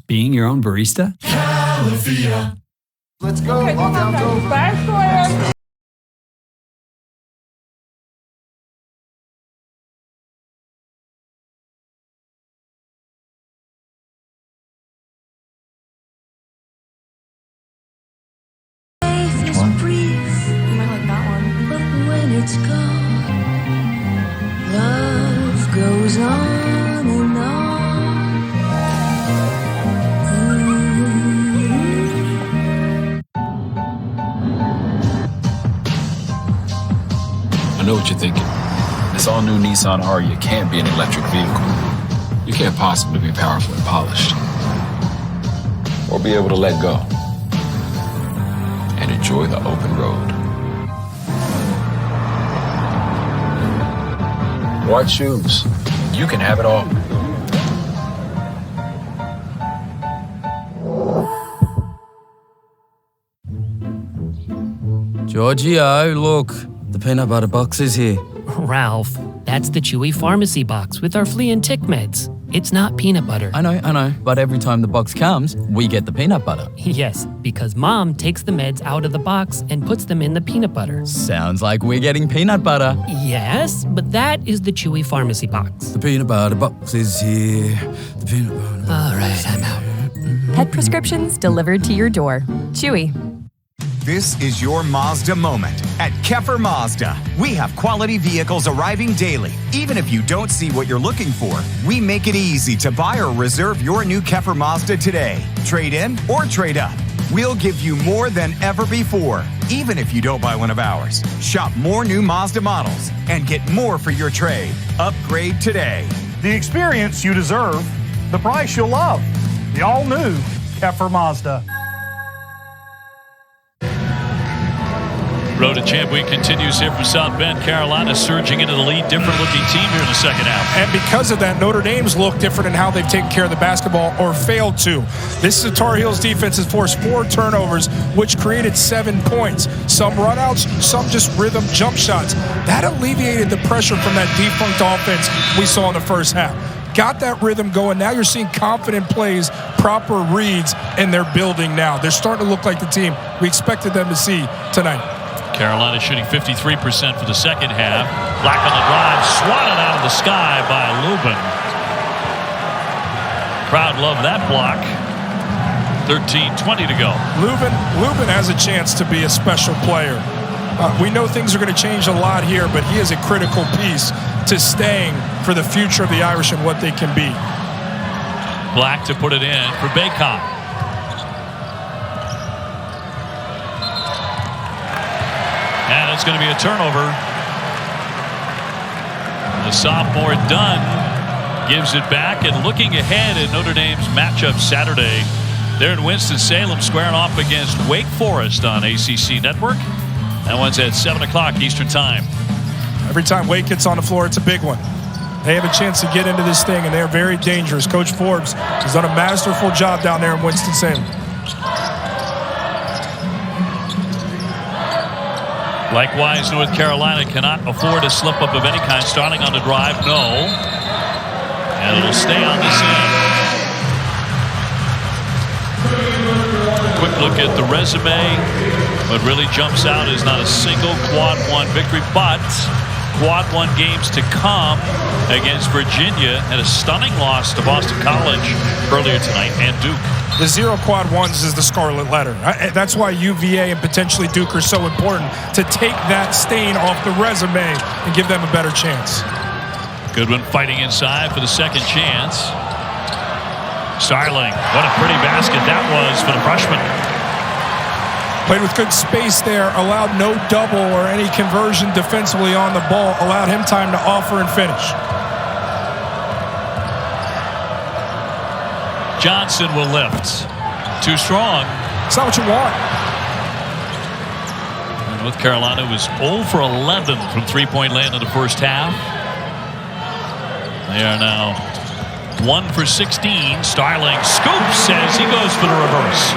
Being your own barista? Hallelujah. Let's go. Lockdown, go. It's gone. Love goes on and on. I know what you're thinking. This all-new Nissan Ariya can't be an electric vehicle. You can't possibly be powerful and polished. Or be able to let go. And enjoy the open road. White shoes. You can have it all. Giorgio, look. The peanut butter box is here. Ralph, that's the Chewy Pharmacy box with our flea and tick meds. It's not peanut butter. I know. But every time the box comes, we get the peanut butter. Yes, because Mom takes the meds out of the box and puts them in the peanut butter. Sounds like we're getting peanut butter. Yes, but that is the Chewy Pharmacy box. The peanut butter box is here. The peanut butter All right, I'm out. Pet prescriptions delivered to your door. Chewy. This is your Mazda moment. At Keffer Mazda, we have quality vehicles arriving daily. Even if you don't see what you're looking for, we make it easy to buy or reserve your new Keffer Mazda today. Trade in or trade up. We'll give you more than ever before, even if you don't buy one of ours. Shop more new Mazda models and get more for your trade. Upgrade today. The experience you deserve, the price you'll love. The all-new Keffer Mazda. Road to Champ Week continues here from South Bend. Carolina surging into the lead. Different looking team here in the second half. And because of that, Notre Dame's look different in how they've taken care of the basketball or failed to. This is a Tar Heels defense has forced 4 turnovers, which created 7 points. Some runouts, some just rhythm jump shots. That alleviated the pressure from that defunct offense we saw in the first half. Got that rhythm going. Now you're seeing confident plays, proper reads, and they're building now. They're starting to look like the team we expected them to see tonight. Carolina shooting 53% for the second half. Black on the drive, swatted out of the sky by Lubin. Crowd loved that block. 13:20 to go. Lubin has a chance to be a special player. We know things are going to change a lot here, but he is a critical piece to staying for the future of the Irish and what they can be. Black to put it in for Bacot. And it's going to be a turnover. The sophomore Dunn gives it back, and looking ahead at Notre Dame's matchup Saturday, they're in Winston-Salem squaring off against Wake Forest on ACC Network. That one's at 7 o'clock Eastern Time. Every time Wake gets on the floor, it's a big one. They have a chance to get into this thing, and they're very dangerous. Coach Forbes has done a masterful job down there in Winston-Salem. Likewise, North Carolina cannot afford a slip-up of any kind. Starting on the drive, no. And it'll stay on this end. Quick look at the resume. What really jumps out is not a single Quad 1 victory, but Quad 1 games to come against Virginia and a stunning loss to Boston College earlier tonight and Duke. The 0 Quad 1s is the scarlet letter. That's why UVA and potentially Duke are so important, to take that stain off the resume and give them a better chance. Goodwin fighting inside for the second chance. Starling, what a pretty basket that was for the freshman. Played with good space there, allowed no double or any conversion defensively on the ball, allowed him time to offer and finish. Johnson will lift. Too strong. It's not what you want. And North Carolina was 0 for 11 from three-point land in the first half. They are now 1 for 16. Starling scoops as he goes for the reverse.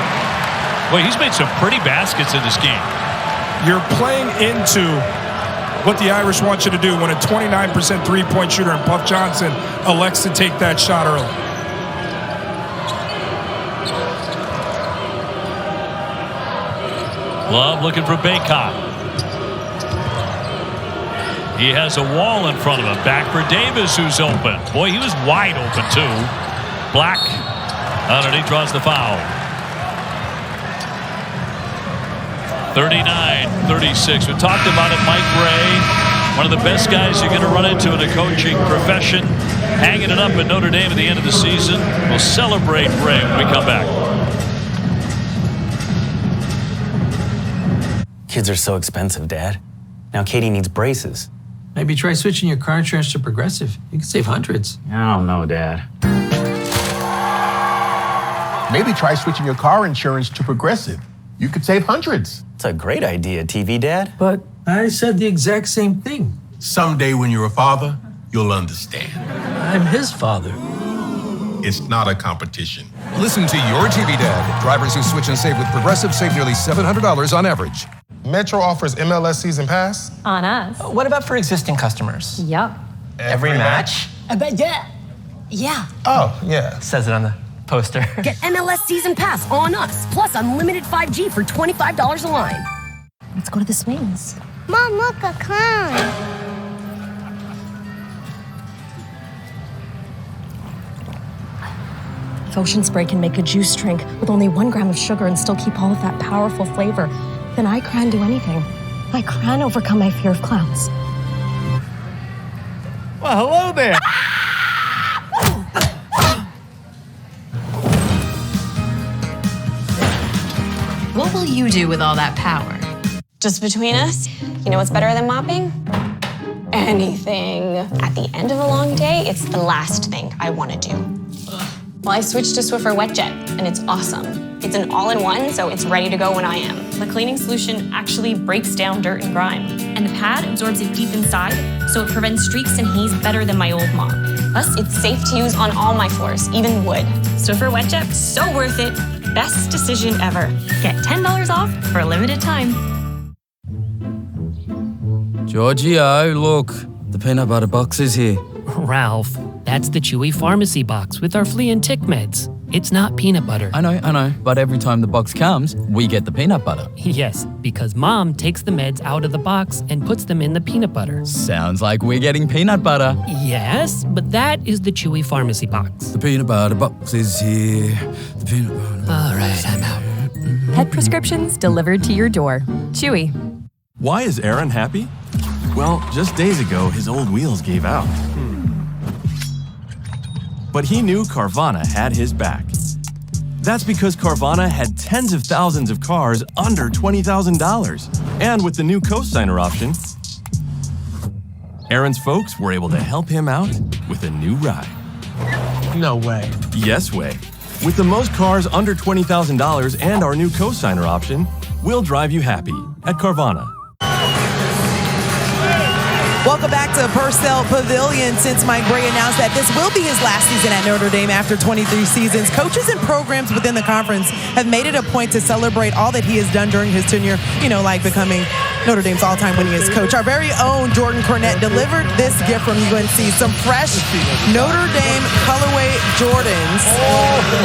Boy, he's made some pretty baskets in this game. You're playing into what the Irish want you to do when a 29% three-point shooter and Puff Johnson elects to take that shot early. Love looking for Bacot. He has a wall in front of him. Back for Davis, who's open. Boy, he was wide open, too. Black underneath draws the foul. 39-36. We talked about it, Mike Ray. One of the best guys you're going to run into in the coaching profession. Hanging it up at Notre Dame at the end of the season. We'll celebrate Ray when we come back. Kids are so expensive, Dad. Now Katie needs braces. Maybe try switching your car insurance to Progressive. You can save hundreds. I don't know, Dad. Maybe try switching your car insurance to Progressive. You could save hundreds. It's a great idea, TV Dad. But I said the exact same thing. Someday when you're a father, you'll understand. I'm his father. It's not a competition. Listen to your TV Dad. Drivers who switch and save with Progressive save nearly $700 on average. Metro offers MLS Season Pass. On us. What about for existing customers? Yup. Every match? I bet yeah. Oh, yeah. Says it on the poster. Get MLS Season Pass on us, plus unlimited 5G for $25 a line. Let's go to the swings. Mom, look, a clown. Ocean Spray can make a juice drink with only 1 gram of sugar and still keep all of that powerful flavor. then I can do anything. I can overcome my fear of clowns. Well, hello there. What will you do with all that power? Just between us, you know what's better than mopping? Anything. At the end of a long day, it's the last thing I want to do. Well, I switched to Swiffer WetJet, and it's awesome. It's an all-in-one, so it's ready to go when I am. The cleaning solution actually breaks down dirt and grime, and the pad absorbs it deep inside, so it prevents streaks and haze better than my old mop. Plus, it's safe to use on all my floors, even wood. Swiffer WetJet, so worth it. Best decision ever. Get $10 off for a limited time. Giorgio, look, the peanut butter box is here. Ralph, that's the Chewy Pharmacy box with our flea and tick meds. It's not peanut butter. I know, but every time the box comes, we get the peanut butter. Yes, because Mom takes the meds out of the box and puts them in the peanut butter. Sounds like we're getting peanut butter. Yes, but that is the Chewy Pharmacy box. The peanut butter box is here. The peanut butter. All right, I'm out. Pet prescriptions delivered to your door. Chewy. Why is Aaron happy? Well, just days ago, his old wheels gave out. But he knew Carvana had his back. That's because Carvana had tens of thousands of cars under $20,000. And with the new co-signer option, Aaron's folks were able to help him out with a new ride. No way. Yes way. With the most cars under $20,000 and our new co-signer option, we'll drive you happy at Carvana. Welcome back to Purcell Pavilion. Since Mike Gray announced that this will be his last season at Notre Dame after 23 seasons, coaches and programs within the conference have made it a point to celebrate all that he has done during his tenure, like becoming Notre Dame's all-time winningest coach. Our very own Jordan Cornette delivered this gift from UNC, some fresh Notre Dame colorway Jordans.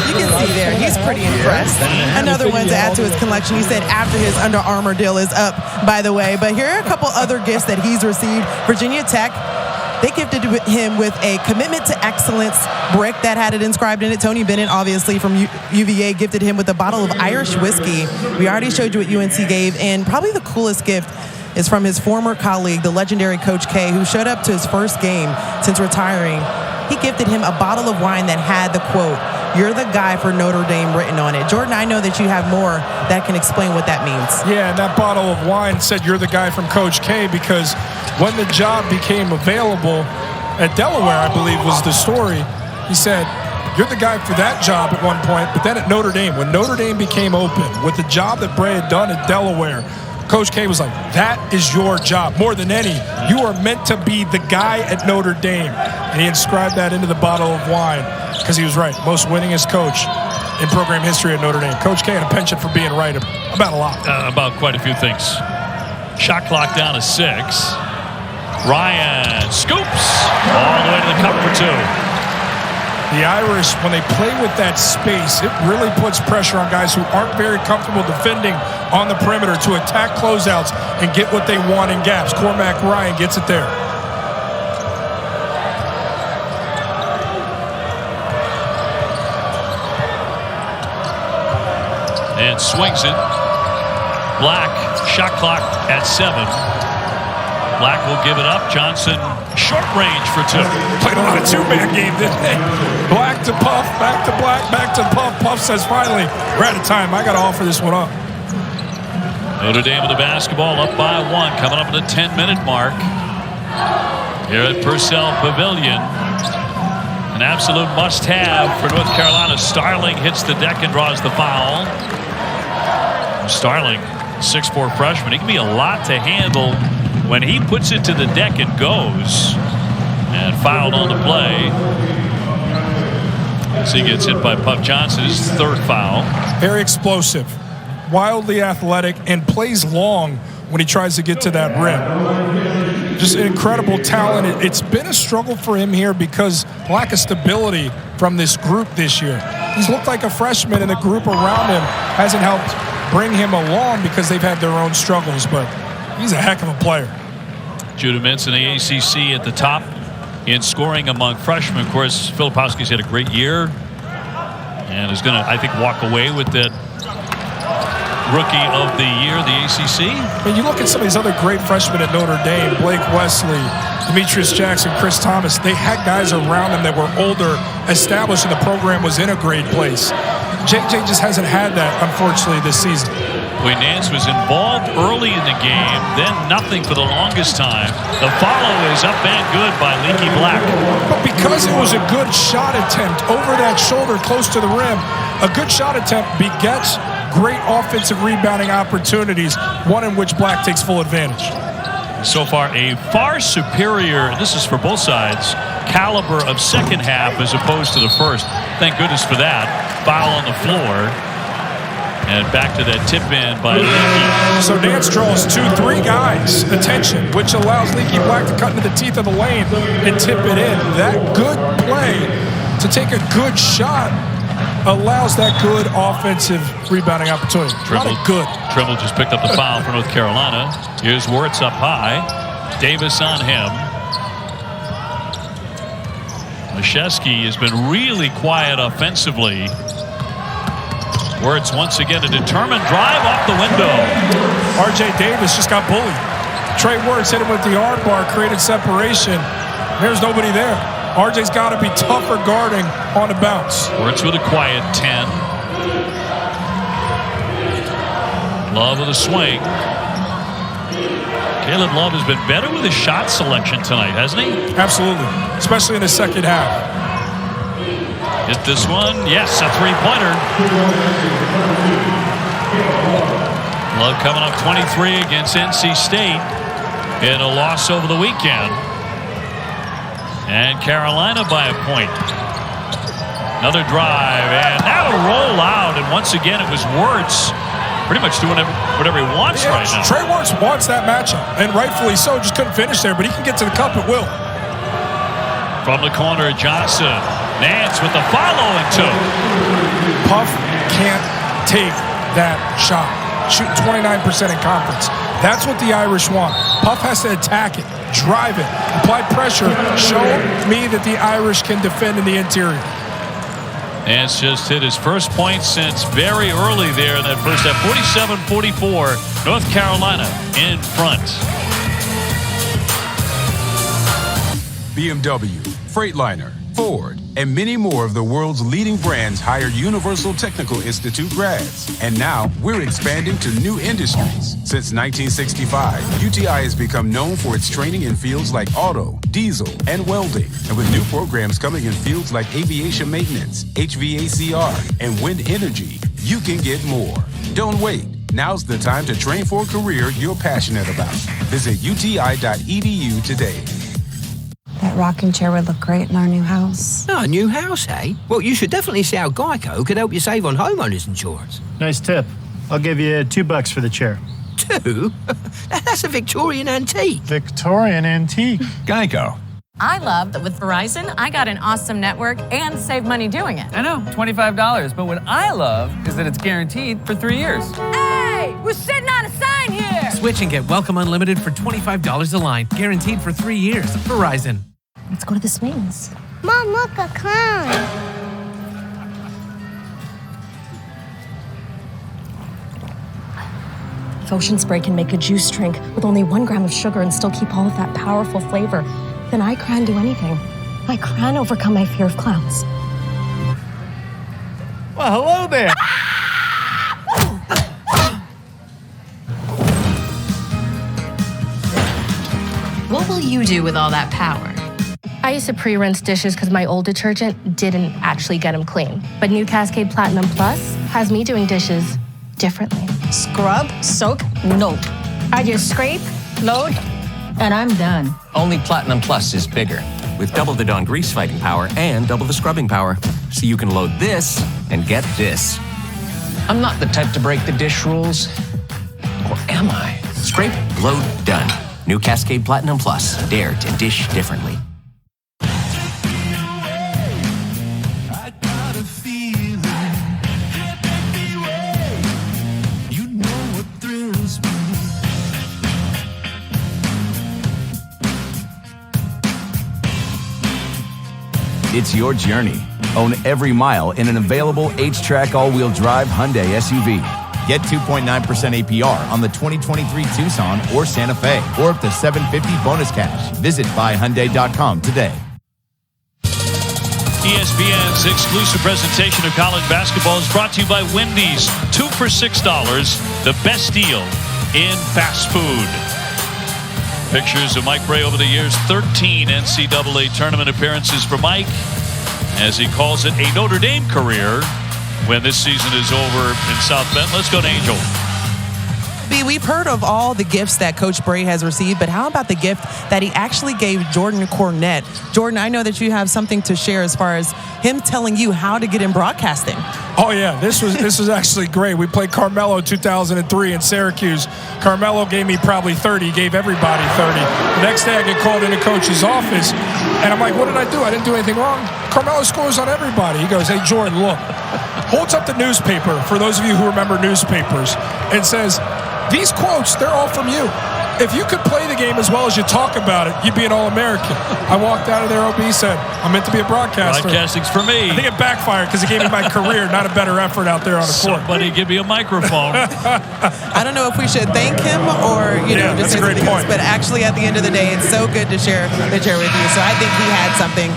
You can see there, he's pretty impressed. Another one to add to his collection. He said after his Under Armour deal is up, by the way. But here are a couple other gifts that he's received. Virginia Tech, they gifted him with a commitment to excellence brick that had it inscribed in it. Tony Bennett, obviously from UVA, gifted him with a bottle of Irish whiskey. We already showed you what UNC gave, and probably the coolest gift is from his former colleague, the legendary Coach K, who showed up to his first game since retiring. He gifted him a bottle of wine that had the quote, "You're the guy for Notre Dame," written on it. Jordan, I know that you have more that can explain what that means. Yeah, and that bottle of wine said, "You're the guy from Coach K," because when the job became available at Delaware, I believe was the story, he said, "You're the guy for that job" at one point, but then at Notre Dame, when Notre Dame became open with the job that Bray had done at Delaware, Coach K was like, "That is your job. More than any, you are meant to be the guy at Notre Dame." And he inscribed that into the bottle of wine because he was right. Most winningest coach in program history at Notre Dame. Coach K had a penchant for being right about a lot. About quite a few things. Shot clock down to 6. Ryan scoops all the way to the cup for 2. The Irish, when they play with that space, it really puts pressure on guys who aren't very comfortable defending on the perimeter to attack closeouts and get what they want in gaps. Cormac Ryan gets it there. And swings it. Black, shot clock at 7. Black will give it up. Johnson, short range for 2. Played a lot of two-man game, didn't they? Black to Puff, back to Black, back to Puff. Puff says, finally, we're out of time. I got to offer this one up. Notre Dame with the basketball up by 1, coming up at the 10-minute mark. Here at Purcell Pavilion. An absolute must-have for North Carolina. Starling hits the deck and draws the foul. Starling, 6'4" freshman. He can be a lot to handle when he puts it to the deck and goes. And fouled on the play. As he gets hit by Puff Johnson, his 3rd foul. Very explosive, wildly athletic, and plays long when he tries to get to that rim. Just incredible talent. It's been a struggle for him here because lack of stability from this group this year. He's looked like a freshman, and the group around him hasn't helped bring him along because they've had their own struggles, but he's a heck of a player. Judah Mintz in the ACC at the top in scoring among freshmen. Of course, Filipowski's had a great year and is going to, I think, walk away with that Rookie of the Year, the ACC. When you look at some of these other great freshmen at Notre Dame, Blake Wesley, Demetrius Jackson, Chris Thomas, they had guys around them that were older, established, and the program was in a great place. JJ just hasn't had that, unfortunately, this season. Boy, Nance was involved early in the game, then nothing for the longest time. The follow is up and good by Leaky Black. But because it was a good shot attempt over that shoulder close to the rim, a good shot attempt begets great offensive rebounding opportunities, one in which Black takes full advantage. So far, a far superior, this is for both sides, caliber of second half as opposed to the first. Thank goodness for that. Foul on the floor. And back to that tip in by Leaky. So Nance draws 2-3 guys' attention, which allows Leaky Black to cut into the teeth of the lane and tip it in. That good play to take a good shot allows that good offensive rebounding opportunity. Trimble just picked up the foul for North Carolina. Here's Wirtz up high. Davis on him. Krzyzewski has been really quiet offensively. Wirtz once again a determined drive off the window. R.J. Davis just got bullied. Trey Wirtz hit him with the arm bar, created separation. There's nobody there. R.J.'s got to be tougher guarding on the bounce. Wirtz with a quiet 10. Love with a swing. Caleb Love has been better with his shot selection tonight, hasn't he? Absolutely, especially in the second half. Hit this one. Yes, a three-pointer. Love coming up 23 against NC State in a loss over the weekend. And Carolina by a point. Another drive, and now a roll out. And once again, it was Wirtz pretty much doing whatever he wants right now. Trey Wirtz wants that matchup, and rightfully so. Just couldn't finish there, but he can get to the cup at will. From the corner, Johnson. Nance with the follow and two. Puff can't take that shot. Shooting 29% in conference. That's what the Irish want. Puff has to attack it, drive it, apply pressure, show me that the Irish can defend in the interior. Nance just hit his first point since very early there in that first half. 47-44, North Carolina in front. BMW, Freightliner, Ford, and many more of the world's leading brands hire Universal Technical Institute grads. And now we're expanding to new industries. Since 1965, UTI has become known for its training in fields like auto, diesel, and welding. And with new programs coming in fields like aviation maintenance, HVACR, and wind energy, you can get more. Don't wait. Now's the time to train for a career you're passionate about. Visit uti.edu today. That rocking chair would look great in our new house. Oh, a new house, eh? Well, you should definitely see how Geico could help you save on homeowners insurance. Nice tip. I'll give you $2 for the chair. 2? That's a Victorian antique. Victorian antique. Geico. I love that with Verizon, I got an awesome network and save money doing it. I know, $25. But what I love is that it's guaranteed for 3 years. Hey, we're sitting on a sign here. Switch and get Welcome Unlimited for $25 a line, guaranteed for 3 years. Verizon. Let's go to the swings. Mom, look, a clown. If Ocean Spray can make a juice drink with only 1 gram of sugar and still keep all of that powerful flavor, then I can do anything. I can overcome my fear of clowns. Well, hello there. What will you do with all that power? I used to pre-rinse dishes because my old detergent didn't actually get them clean. But new Cascade Platinum Plus has me doing dishes differently. Scrub, soak, nope. I just scrape, load, and I'm done. Only Platinum Plus is bigger, with double the Dawn grease-fighting power and double the scrubbing power. So you can load this and get this. I'm not the type to break the dish rules. Or am I? Scrape, load, done. New Cascade Platinum Plus. Dare to dish differently. It's your journey. Own every mile in an available H-Track all-wheel drive Hyundai SUV. Get 2.9% APR on the 2023 Tucson or Santa Fe, or up to $750 bonus cash. Visit buyhyundai.com today. ESPN's exclusive presentation of college basketball is brought to you by Wendy's. 2 for $6, the best deal in fast food. Pictures of Mike Brey over the years. 13 NCAA tournament appearances for Mike, as he calls it a Notre Dame career when this season is over in South Bend. Let's go to Angel. B, we've heard of all the gifts that Coach Brey has received, but how about the gift that he actually gave Jordan Cornette? Jordan, I know that you have something to share as far as him telling you how to get in broadcasting. Oh, yeah. This was actually great. We played Carmelo 2003 in Syracuse. Carmelo gave me probably 30. He gave everybody 30. The next day I get called into Coach's office, and I'm like, what did I do? I didn't do anything wrong. Carmelo scores on everybody. He goes, hey, Jordan, look. Holds up the newspaper, for those of you who remember newspapers, and says, these quotes, they're all from you. If you could play the game as well as you talk about it, you'd be an All-American. I walked out of there, OB said, I'm meant to be a broadcaster. Broadcasting's for me. I think it backfired because it gave me my career, not a better effort out there on the court. Somebody give me a microphone. I don't know if we should thank him or, just say something else, but actually at the end of the day, it's so good to share the chair with you. So I think he had something.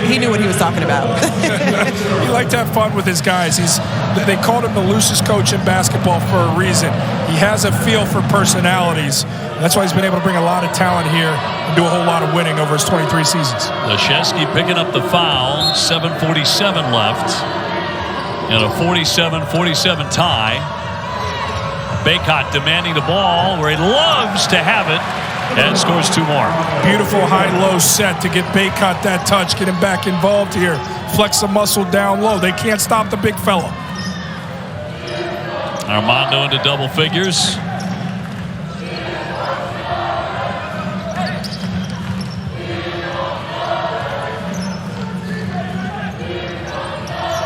He knew what he was talking about. He liked to have fun with his guys. They called him the loosest coach in basketball for a reason. He has a feel for personalities. That's why he's been able to bring a lot of talent here and do a whole lot of winning over his 23 seasons. Leschewski picking up the foul. 7:47 left. And a 47-47 tie. Bacot demanding the ball where he loves to have it and scores 2 more. Beautiful high-low set to get Bacot that touch, get him back involved here. Flex the muscle down low. They can't stop the big fella. Armando into double figures.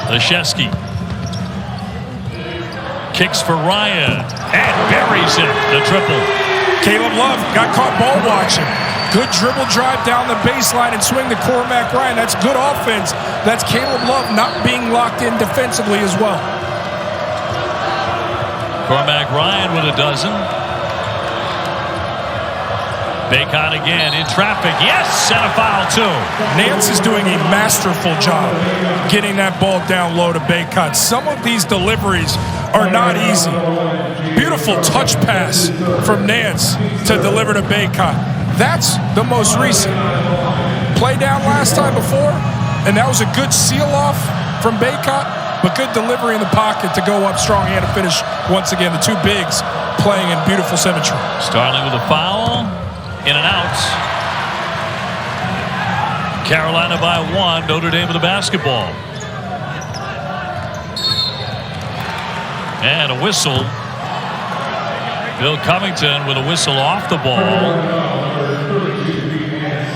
Leschewski kicks for Ryan and buries it. The triple. Caleb Love got caught ball watching. Good dribble drive down the baseline and swing to Cormac Ryan. That's good offense. That's Caleb Love not being locked in defensively as well. Cormac Ryan with a dozen. Bacot again in traffic. Yes, and a foul too. Nance is doing a masterful job getting that ball down low to Bacot. Some of these deliveries are not easy. Beautiful touch pass from Nance to deliver to Bacot. That's the most recent. Play down last time before, and that was a good seal-off from Bacot, but good delivery in the pocket to go up strong and to finish once again. The two bigs playing in beautiful symmetry. Starling with a foul. In and out. Carolina by 1. Notre Dame with the basketball. And a whistle. Bill Covington with a whistle off the ball.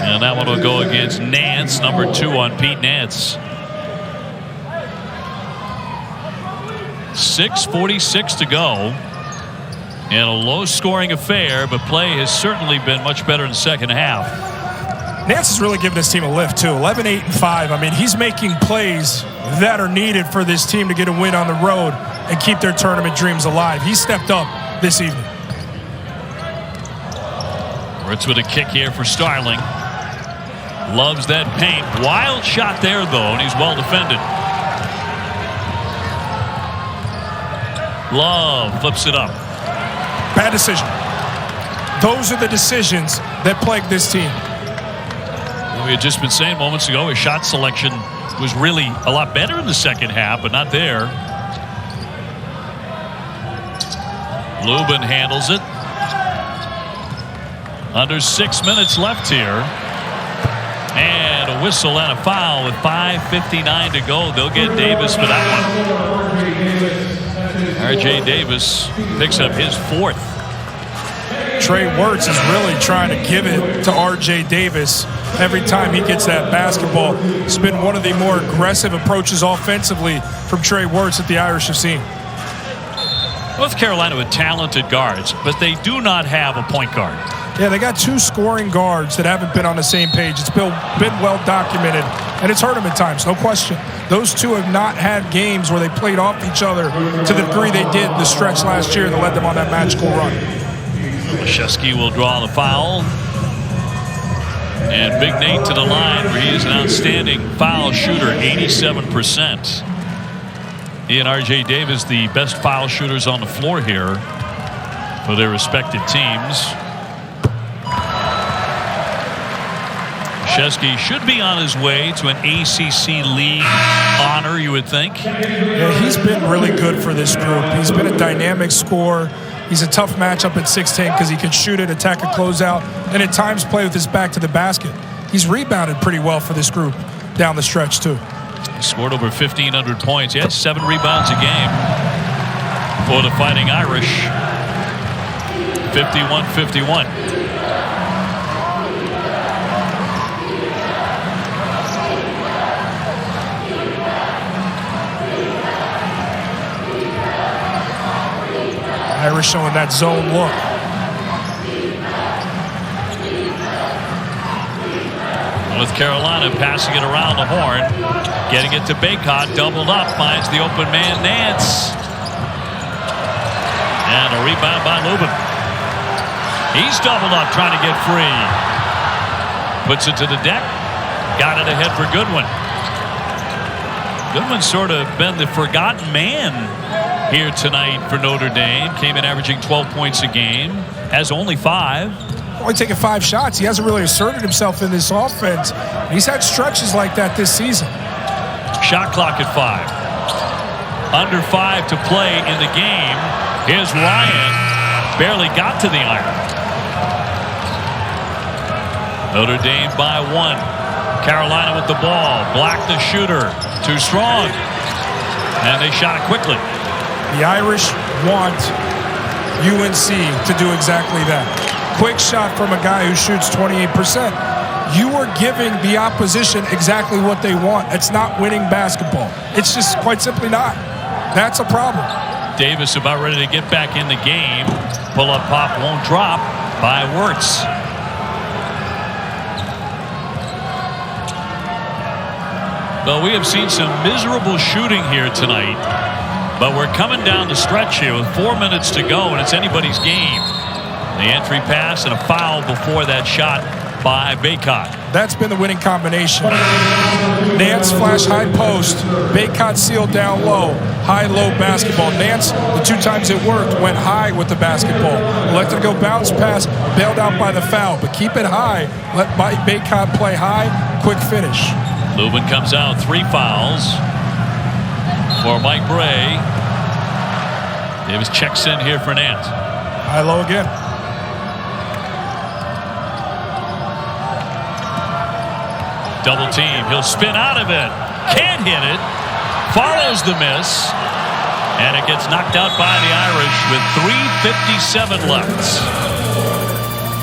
And that one will go against Nance, number 2 on Pete Nance. 6:46 to go. In a low-scoring affair, but play has certainly been much better in the second half. Nance has really given this team a lift, too. 11-8-5. I mean, he's making plays that are needed for this team to get a win on the road and keep their tournament dreams alive. He stepped up this evening. Ritz with a kick here for Starling. Loves that paint. Wild shot there, though, and he's well defended. Love flips it up. Bad decision. Those are the decisions that plague this team. We had just been saying moments ago his shot selection was really a lot better in the second half, but not there. Lubin handles it. Under 6 minutes left here. And a whistle and a foul with 5:59 to go. They'll get Davis for that one. R.J. Davis picks up his 4th. Trey Wirtz is really trying to give it to R.J. Davis every time he gets that basketball. It's been one of the more aggressive approaches offensively from Trey Wirtz that the Irish have seen. North Carolina with talented guards, but they do not have a point guard. Yeah, they got two scoring guards that haven't been on the same page. It's been well documented, and it's hurt them at times, no question. Those two have not had games where they played off each other to the degree they did the stretch last year that led them on that magical run. Krzyzewski will draw the foul. And Big Nate to the line, where he is an outstanding foul shooter, 87%. He and R.J. Davis, the best foul shooters on the floor here for their respective teams. Krzyzewski should be on his way to an ACC league honor, you would think. Yeah, he's been really good for this group. He's been a dynamic scorer. He's a tough matchup at 6'10" because he can shoot it, attack a closeout, and at times play with his back to the basket. He's rebounded pretty well for this group down the stretch, too. He scored over 1,500 points. He has 7 rebounds a game for the Fighting Irish. 51-51. Irish showing that zone look. With Carolina passing it around the horn, getting it to Bacot, doubled up, finds the open man, Nance. And a rebound by Lubin. He's doubled up, trying to get free. Puts it to the deck, got it ahead for Goodwin. Goodwin's sort of been the forgotten man here tonight for Notre Dame. Came in averaging 12 points a game, has only 5. Only taking 5 shots. He hasn't really asserted himself in this offense. He's had stretches like that this season. Shot clock at 5. Under 5 to play in the game. Here's Ryan. Barely got to the iron. Notre Dame by 1. Carolina with the ball. Black the shooter. Too strong. And they shot it quickly. The Irish want UNC to do exactly that. Quick shot from a guy who shoots 28%. You are giving the opposition exactly what they want. It's not winning basketball. It's just quite simply not. That's a problem. Davis about ready to get back in the game. Pull-up pop won't drop by Wirtz. Well, we have seen some miserable shooting here tonight, but we're coming down the stretch here with 4 minutes to go, and it's anybody's game. The entry pass and a foul before that shot by Bacot. That's been the winning combination. Nance flash high post. Bacot sealed down low. High-low basketball. Nance, the 2 times it worked, went high with the basketball. Let it go bounce pass, bailed out by the foul. But keep it high. Let Bacot play high. Quick finish. Lubin comes out. 3 fouls for Mike Bray. Davis checks in here for Nance. High-low again. Double team. He'll spin out of it. Can't hit it. Follows the miss. And it gets knocked out by the Irish with 3:57 left.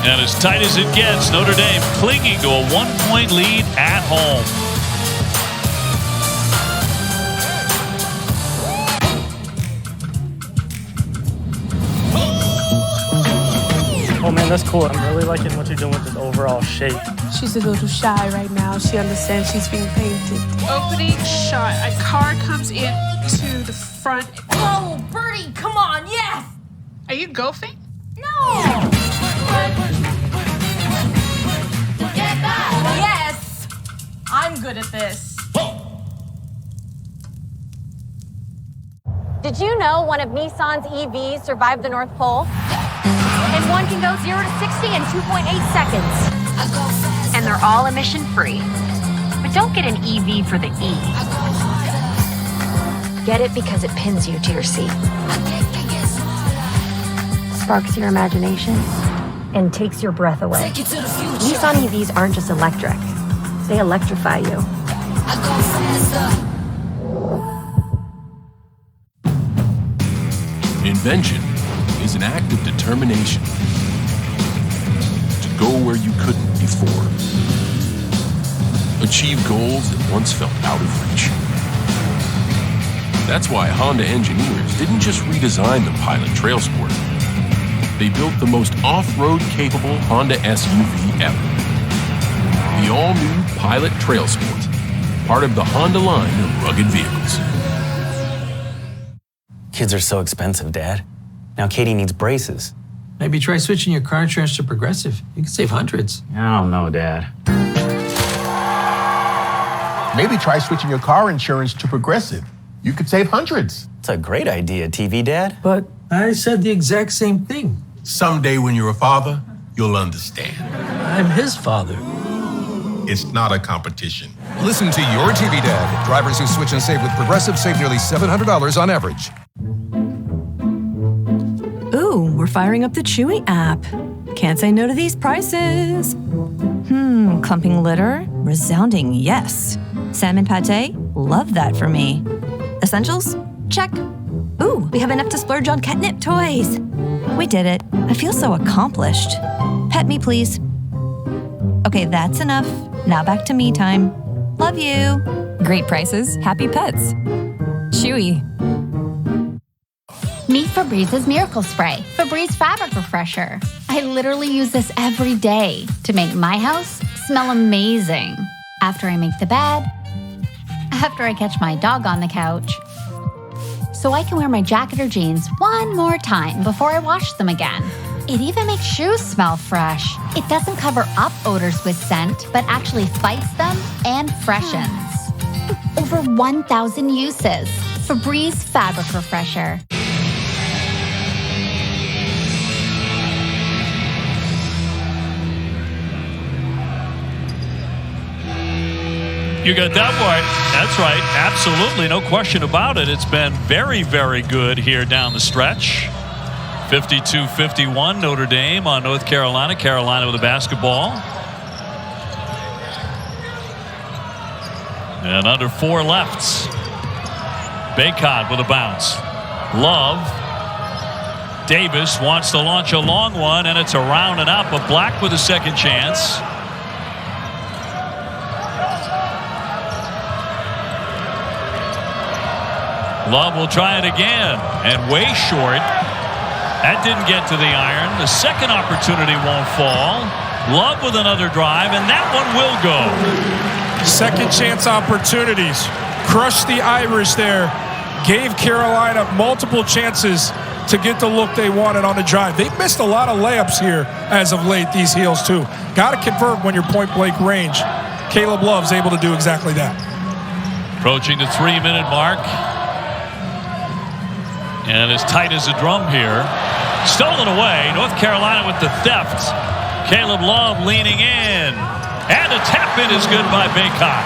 And as tight as it gets, Notre Dame clinging to a 1-point lead at home. Oh man, that's cool. I'm really liking what you're doing with the overall shape. She's a little shy right now. She understands she's being painted. Opening shot. A car comes in to the front. Oh, Birdie, come on, yes! Are you golfing? No! Yes! I'm good at this. Did you know one of Nissan's EVs survived the North Pole? And one can go 0 to 60 in 2.8 seconds. And they're all emission-free. But don't get an EV for the E. Get it because it pins you to your seat. Sparks your imagination and takes your breath away. Nissan EVs aren't just electric. They electrify you. Invention is an act of determination to go where you couldn't before. Achieve goals that once felt out of reach. That's why Honda engineers didn't just redesign the Pilot Trail Sport. they built the most off-road capable Honda SUV ever. The all-new Pilot Trail Sport, part of the Honda line of rugged vehicles. Kids are so expensive, Dad. Now Katie needs braces. Maybe try switching your car insurance to Progressive. You can save hundreds. I don't know, Dad. Maybe try switching your car insurance to Progressive. You could save hundreds. It's a great idea, TV Dad. But I said the exact same thing. Someday when you're a father, you'll understand. I'm his father. It's not a competition. Listen to Your TV Dad. Drivers who switch and save with Progressive save nearly $700 on average. Ooh, we're firing up the Chewy app. Can't say no to these prices. Clumping litter? Resounding yes. Salmon pate? Love that for me. Essentials? Check. Ooh, we have enough to splurge on catnip toys. We did it. I feel so accomplished. Pet me, please. Okay, that's enough. Now back to me time. Love you. Great prices, happy pets. Chewy. Meet Febrez's Miracle Spray, Febreze Fabric Refresher. I literally use this every day to make my house smell amazing. After I make the bed, after I catch my dog on the couch, so I can wear my jacket or jeans one more time before I wash them again. It even makes shoes smell fresh. It doesn't cover up odors with scent, but actually fights them and freshens. Over 1,000 uses. Febreze Fabric Refresher. You got that right. That's right. Absolutely. No question about it. It's been very, very good here down the stretch. 52-51 Notre Dame on North Carolina. Carolina with the basketball. And under 4 left. Bacot with a bounce. Love. Davis wants to launch a long one, and it's around and out, but Black with a second chance. Love will try it again, and way short. That didn't get to the iron. The second opportunity won't fall. Love with another drive, and that one will go. Second chance opportunities. Crushed the Irish there. Gave Carolina multiple chances to get the look they wanted on the drive. They've missed a lot of layups here as of late, these Heels too. Got to convert when you're point-blank range. Caleb Love's able to do exactly that. Approaching the 3-minute mark. And as tight as a drum here. Stolen away. North Carolina with the theft. Caleb Love leaning in. And a tap in is good by Bacot.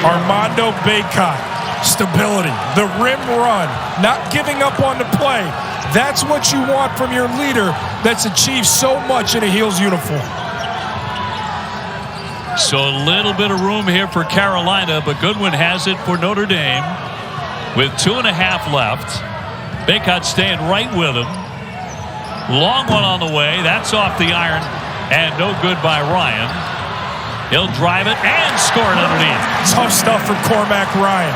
Armando Bacot. Stability. The rim run. Not giving up on the play. That's what you want from your leader that's achieved so much in a Heels uniform. So a little bit of room here for Carolina, but Goodwin has it for Notre Dame with 2.5 left. Bacot staying right with him. Long one on the way. That's off the iron and no good by Ryan. He'll drive it and score it underneath. Tough stuff from Cormac Ryan.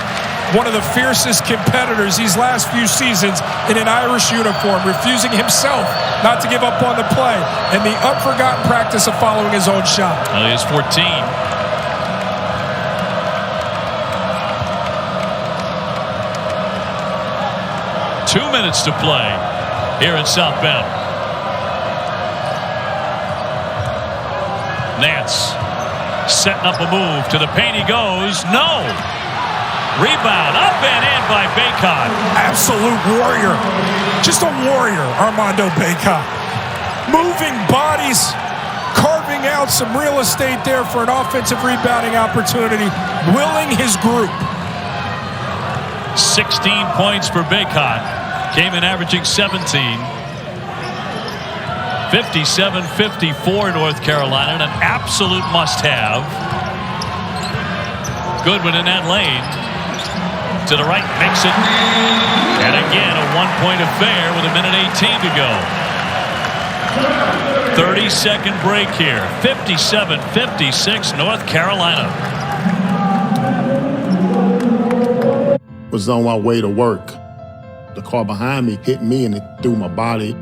One of the fiercest competitors these last few seasons in an Irish uniform, refusing himself not to give up on the play, and the unforgotten practice of following his own shot. He is 14. 2 minutes to play here in South Bend. Nance setting up a move. To the paint he goes. No. Rebound up and in by Bacot. Absolute warrior. Just a warrior, Armando Bacot. Moving bodies, carving out some real estate there for an offensive rebounding opportunity, willing his group. 16 points for Bacot. Came in averaging 17. 57-54 North Carolina, and an absolute must-have. Goodwin in that lane. To the right, Mixon. And again, a one-point affair with 1:18 to go. 30-second break here. 57-56 North Carolina. Was on my way to work. The car behind me hit me and it threw my body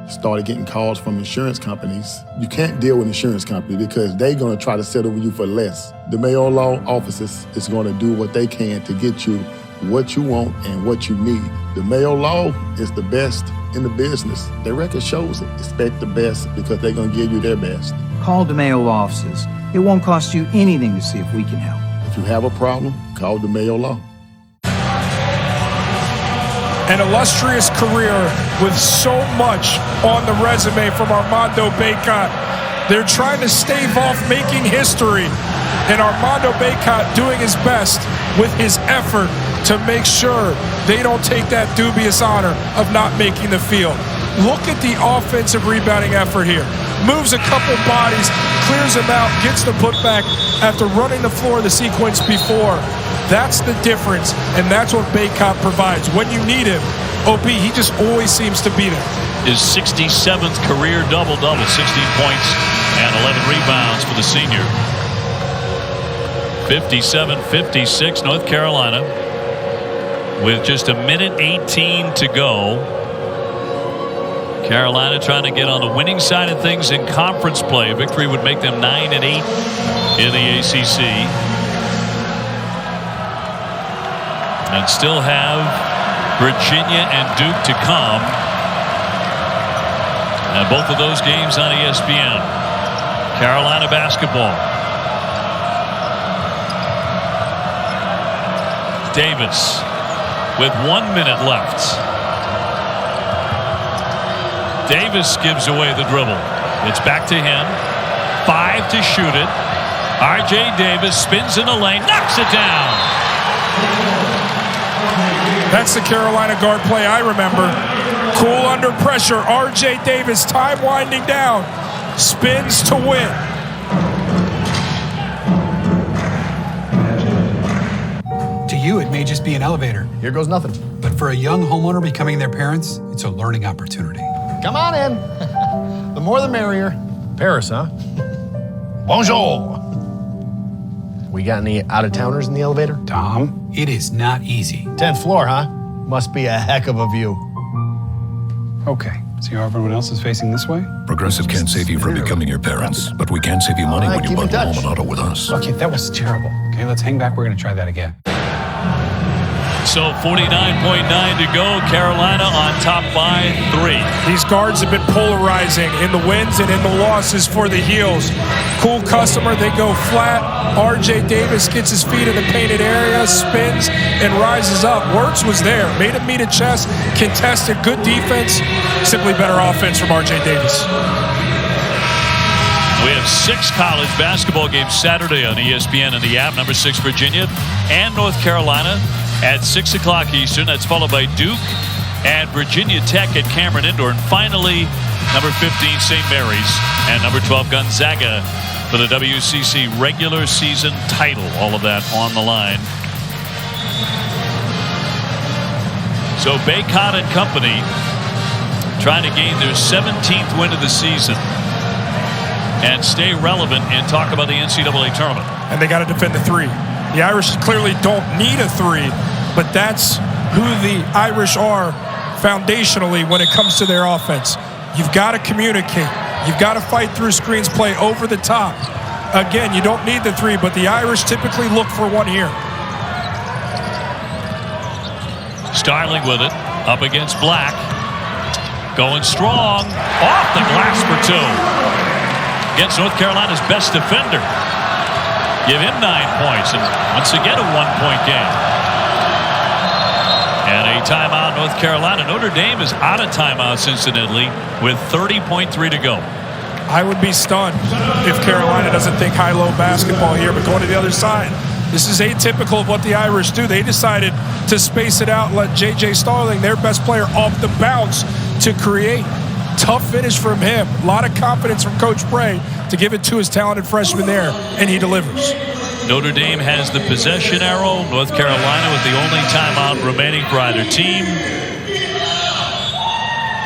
started getting calls from insurance companies. You can't deal with insurance companies because they're going to try to settle with you for less. The Mayo Law offices is going to do what they can to get you what you want and what you need. The Mayo Law is the best in the business. Their record shows it. Expect the best because they're going to give you their best. Call DeMayo Law offices. It won't cost you anything to see if we can help. If you have a problem, call DeMayo Law. An illustrious career with so much on the resume from Armando Bacot. They're trying to stave off making history, and Armando Bacot doing his best with his effort to make sure they don't take that dubious honor of not making the field. Look at the offensive rebounding effort here. Moves a couple bodies, clears them out, gets the putback after running the floor the sequence before. That's the difference, and that's what Bacot provides. When you need him, OP, he just always seems to be there. His 67th career double-double, 16 points and 11 rebounds for the senior. 57-56, North Carolina, with just a minute 18 to go. Carolina trying to get on the winning side of things in conference play. A victory would make them 9-8 in the ACC. And still have Virginia and Duke to come. And both of those games on ESPN. Carolina basketball. Davis with 1 minute left. Davis gives away the dribble. It's back to him. 5 to shoot it. R.J. Davis spins in the lane, knocks it down. That's the Carolina guard play I remember. Cool under pressure. R.J. Davis, time winding down. Spins to win. To you, it may just be an elevator. Here goes nothing. But for a young homeowner becoming their parents, it's a learning opportunity. Come on in. The more the merrier. Paris, huh? Bonjour. We got any out-of-towners in the elevator? Tom, it is not easy. 10th floor, huh? Must be a heck of a view. Okay, see how everyone else is facing this way? Progressive can't save you from becoming your parents, but we can save you money when you bundle home and auto with us. Okay, that was terrible. Okay, let's hang back. We're going to try that again. So 49.9 to go. Carolina on top by 3. These guards have been polarizing in the wins and in the losses for the Heels. Cool customer, they go flat. R.J. Davis gets his feet in the painted area, spins, and rises up. Wirtz was there, made him meet a chest, contested, good defense, simply better offense from R.J. Davis. We have 6 college basketball games Saturday on ESPN and the app. Number 6, Virginia and North Carolina at 6 o'clock Eastern. That's followed by Duke and Virginia Tech at Cameron Indoor. And finally, number 15, St. Mary's, and number 12, Gonzaga for the WCC regular season title. All of that on the line. So Bacot and company trying to gain their 17th win of the season and stay relevant and talk about the NCAA tournament. And they got to defend the 3. The Irish clearly don't need a 3, but that's who the Irish are foundationally when it comes to their offense. You've got to communicate. You've got to fight through screens, play over the top. Again, you don't need the 3, but the Irish typically look for one here. Starling with it, up against Black. Going strong, off the glass for 2. Against North Carolina's best defender. Give him 9 points, and once again a 1-point game. And a timeout, North Carolina. Notre Dame is out of timeouts, incidentally, with 30.3 to go. I would be stunned if Carolina doesn't think high-low basketball here, but going to the other side, this is atypical of what the Irish do. They decided to space it out and let J.J. Starling, their best player, off the bounce to create. Tough finish from him. A lot of confidence from Coach Bray to give it to his talented freshman there, and he delivers. Notre Dame has the possession arrow. North Carolina with the only timeout remaining for either team.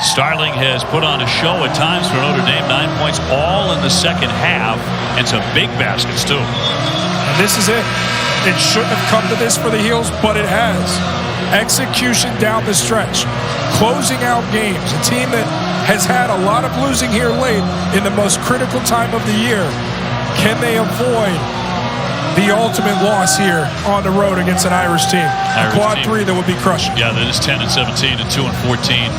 Starling has put on a show at times for Notre Dame. 9 points all in the second half, and some big baskets too. And this is it. It shouldn't have come to this for the Heels, but it has. Execution down the stretch. Closing out games. A team that has had a lot of losing here late in the most critical time of the year. Can they avoid the ultimate loss here on the road against an Irish team? Quad 3 that would be crushing. Yeah, that is 10-17 and 2-14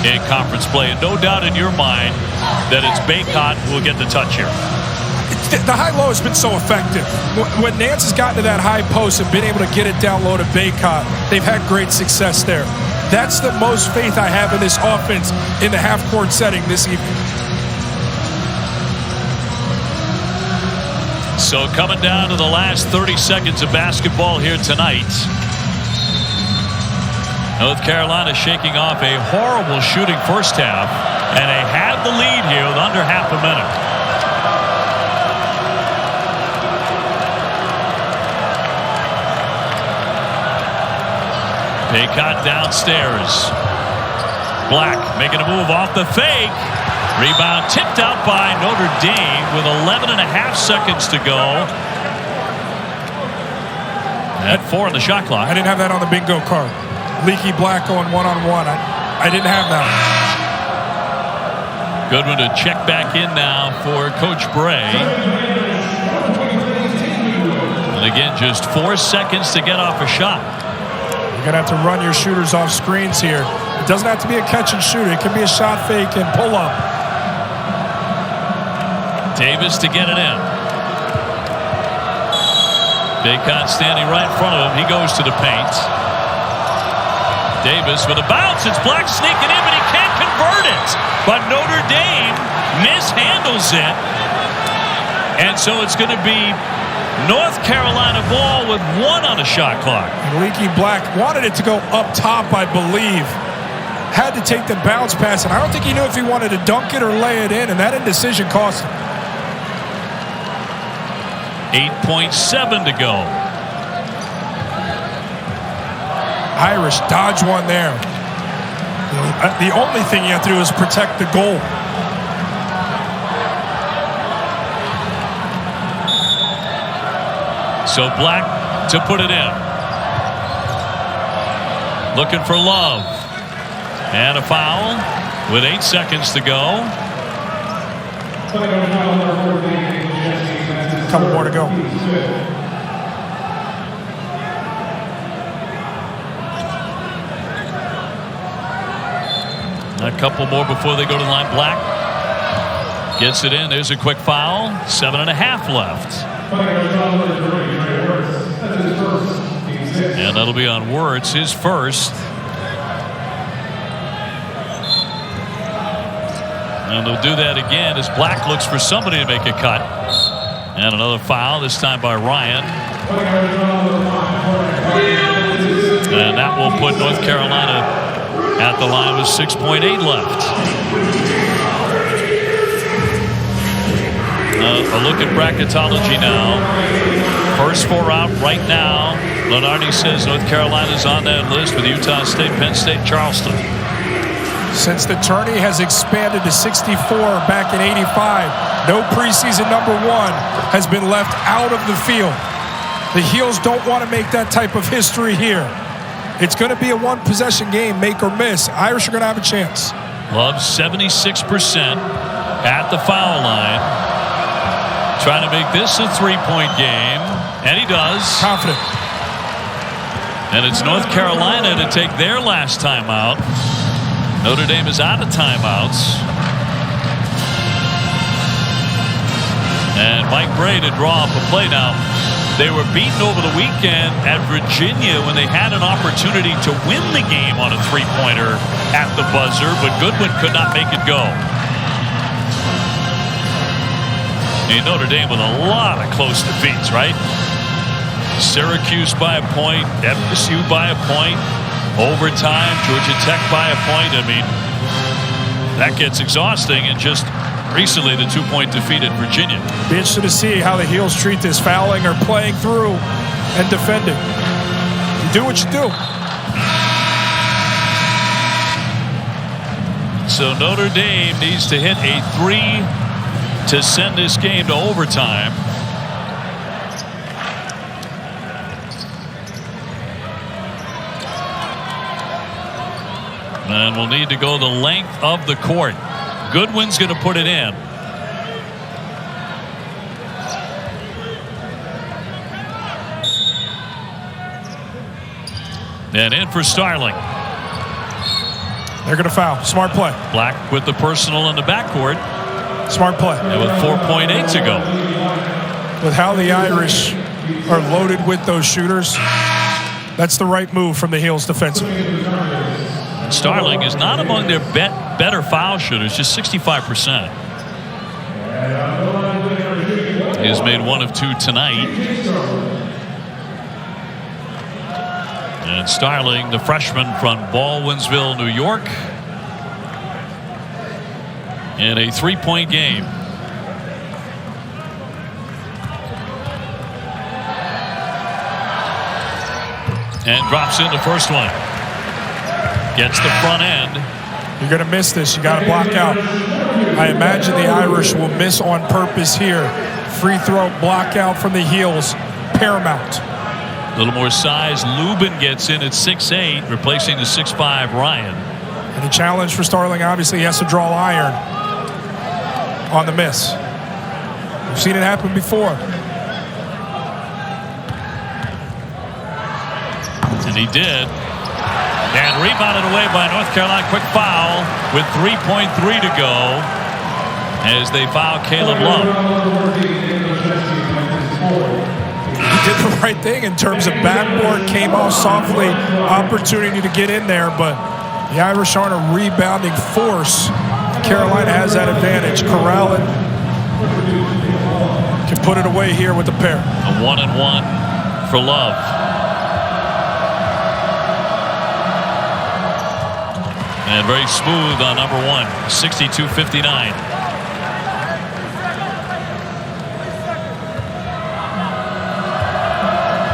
in conference play. And no doubt in your mind that it's Bacot who will get the touch here. The high-low has been so effective. When Nance has gotten to that high post and been able to get it down low to Bacot, they've had great success there. That's the most faith I have in this offense in the half-court setting this evening. So coming down to the last 30 seconds of basketball here tonight. North Carolina shaking off a horrible shooting first half, and they have the lead here with under half a minute. Bacot downstairs. Black making a move off the fake. Rebound tipped out by Notre Dame with 11.5 seconds to go. At 4 on the shot clock. I didn't have that on the bingo card. Leaky Black going one-on-one. I didn't have that. Good one to check back in now for Coach Bray. And again, just 4 seconds to get off a shot. You're going to have to run your shooters off screens here. It doesn't have to be a catch and shoot. It can be a shot fake and pull up. Davis to get it in. Bacot standing right in front of him. He goes to the paint. Davis with a bounce. It's Black sneaking in, but he can't convert it. But Notre Dame mishandles it. And so it's going to be North Carolina ball with 1 on the shot clock. And Leaky Black wanted it to go up top, I believe. Had to take the bounce pass, and I don't think he knew if he wanted to dunk it or lay it in, and that indecision cost him. 8.7 to go. Irish dodge one there. The only thing you have to do is protect the goal. So Black to put it in. Looking for Love. And a foul with 8 seconds to go. A couple more to go. A couple more before they go to the line. Black gets it in. There's a quick foul. 7.5 left. And that'll be on Wirtz, his first. And they'll do that again as Black looks for somebody to make a cut. And another foul, this time by Ryan. And that will put North Carolina at the line with 6.8 left. A look at bracketology now. First 4 out right now. Lenardi says North Carolina's on that list with Utah State, Penn State, Charleston. Since the tourney has expanded to 64 back in '85, no preseason number 1 has been left out of the field. The Heels don't want to make that type of history here. It's going to be a 1-possession game, make or miss. Irish are going to have a chance. Love 76% at the foul line. Trying to make this a 3-point game. And he does. Confident. And it's North Carolina to take their last timeout. Notre Dame is out of timeouts. And Mike Bray to draw up a play. Now, they were beaten over the weekend at Virginia when they had an opportunity to win the game on a 3-pointer at the buzzer, but Goodwin could not make it go. And Notre Dame with a lot of close defeats, right? Syracuse by a point, FSU by a point, overtime, Georgia Tech by a point. I mean, that gets exhausting. And just recently, the 2-point defeat at Virginia. Be interested to see how the Heels treat this, fouling or playing through and defending. You do what you do. So Notre Dame needs to hit a 3 to send this game to overtime. And we'll need to go the length of the court. Goodwin's going to put it in. And in for Starling. They're going to foul. Smart play. Black with the personal in the backcourt. Smart play. And with 4.8 to go. With how the Irish are loaded with those shooters, that's the right move from the Heels defensively. Starling is not among their better foul shooters, just 65%. He has made 1 of 2 tonight. And Starling, the freshman from Baldwinsville, New York, in a 3-point game. And drops in the first one. Gets the front end. You're going to miss this. You got to block out. I imagine the Irish will miss on purpose here. Free throw block out from the Heels. Paramount. A little more size. Lubin gets in at 6'8", replacing the 6'5" Ryan. And the challenge for Starling, obviously, he has to draw iron on the miss. We've seen it happen before. And he did. And rebounded away by North Carolina. Quick foul with 3.3 to go as they foul Caleb Love. He did the right thing in terms of backboard, came off softly, opportunity to get in there, but the Irish aren't a rebounding force. Carolina has that advantage. Corral it. Can put it away here with the pair. A 1-and-1 for Love. And very smooth on number 1, 62-59.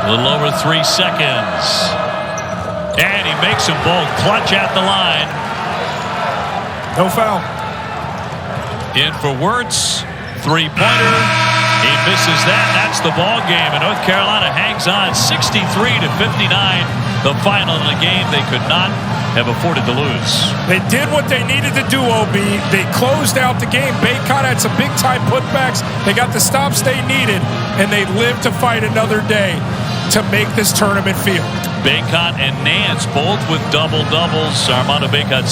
A little over 3 seconds. And he makes them both clutch at the line. No foul. In for Wirtz. 3-pointer. He misses that. That's the ball game. And North Carolina hangs on 63-59. The final in a game they could not have afforded to lose. They did what they needed to do, OB. They closed out the game. Bacot had some big-time putbacks. They got the stops they needed, and they lived to fight another day to make this tournament field. Bacot and Nance both with double-doubles. Armando Bacot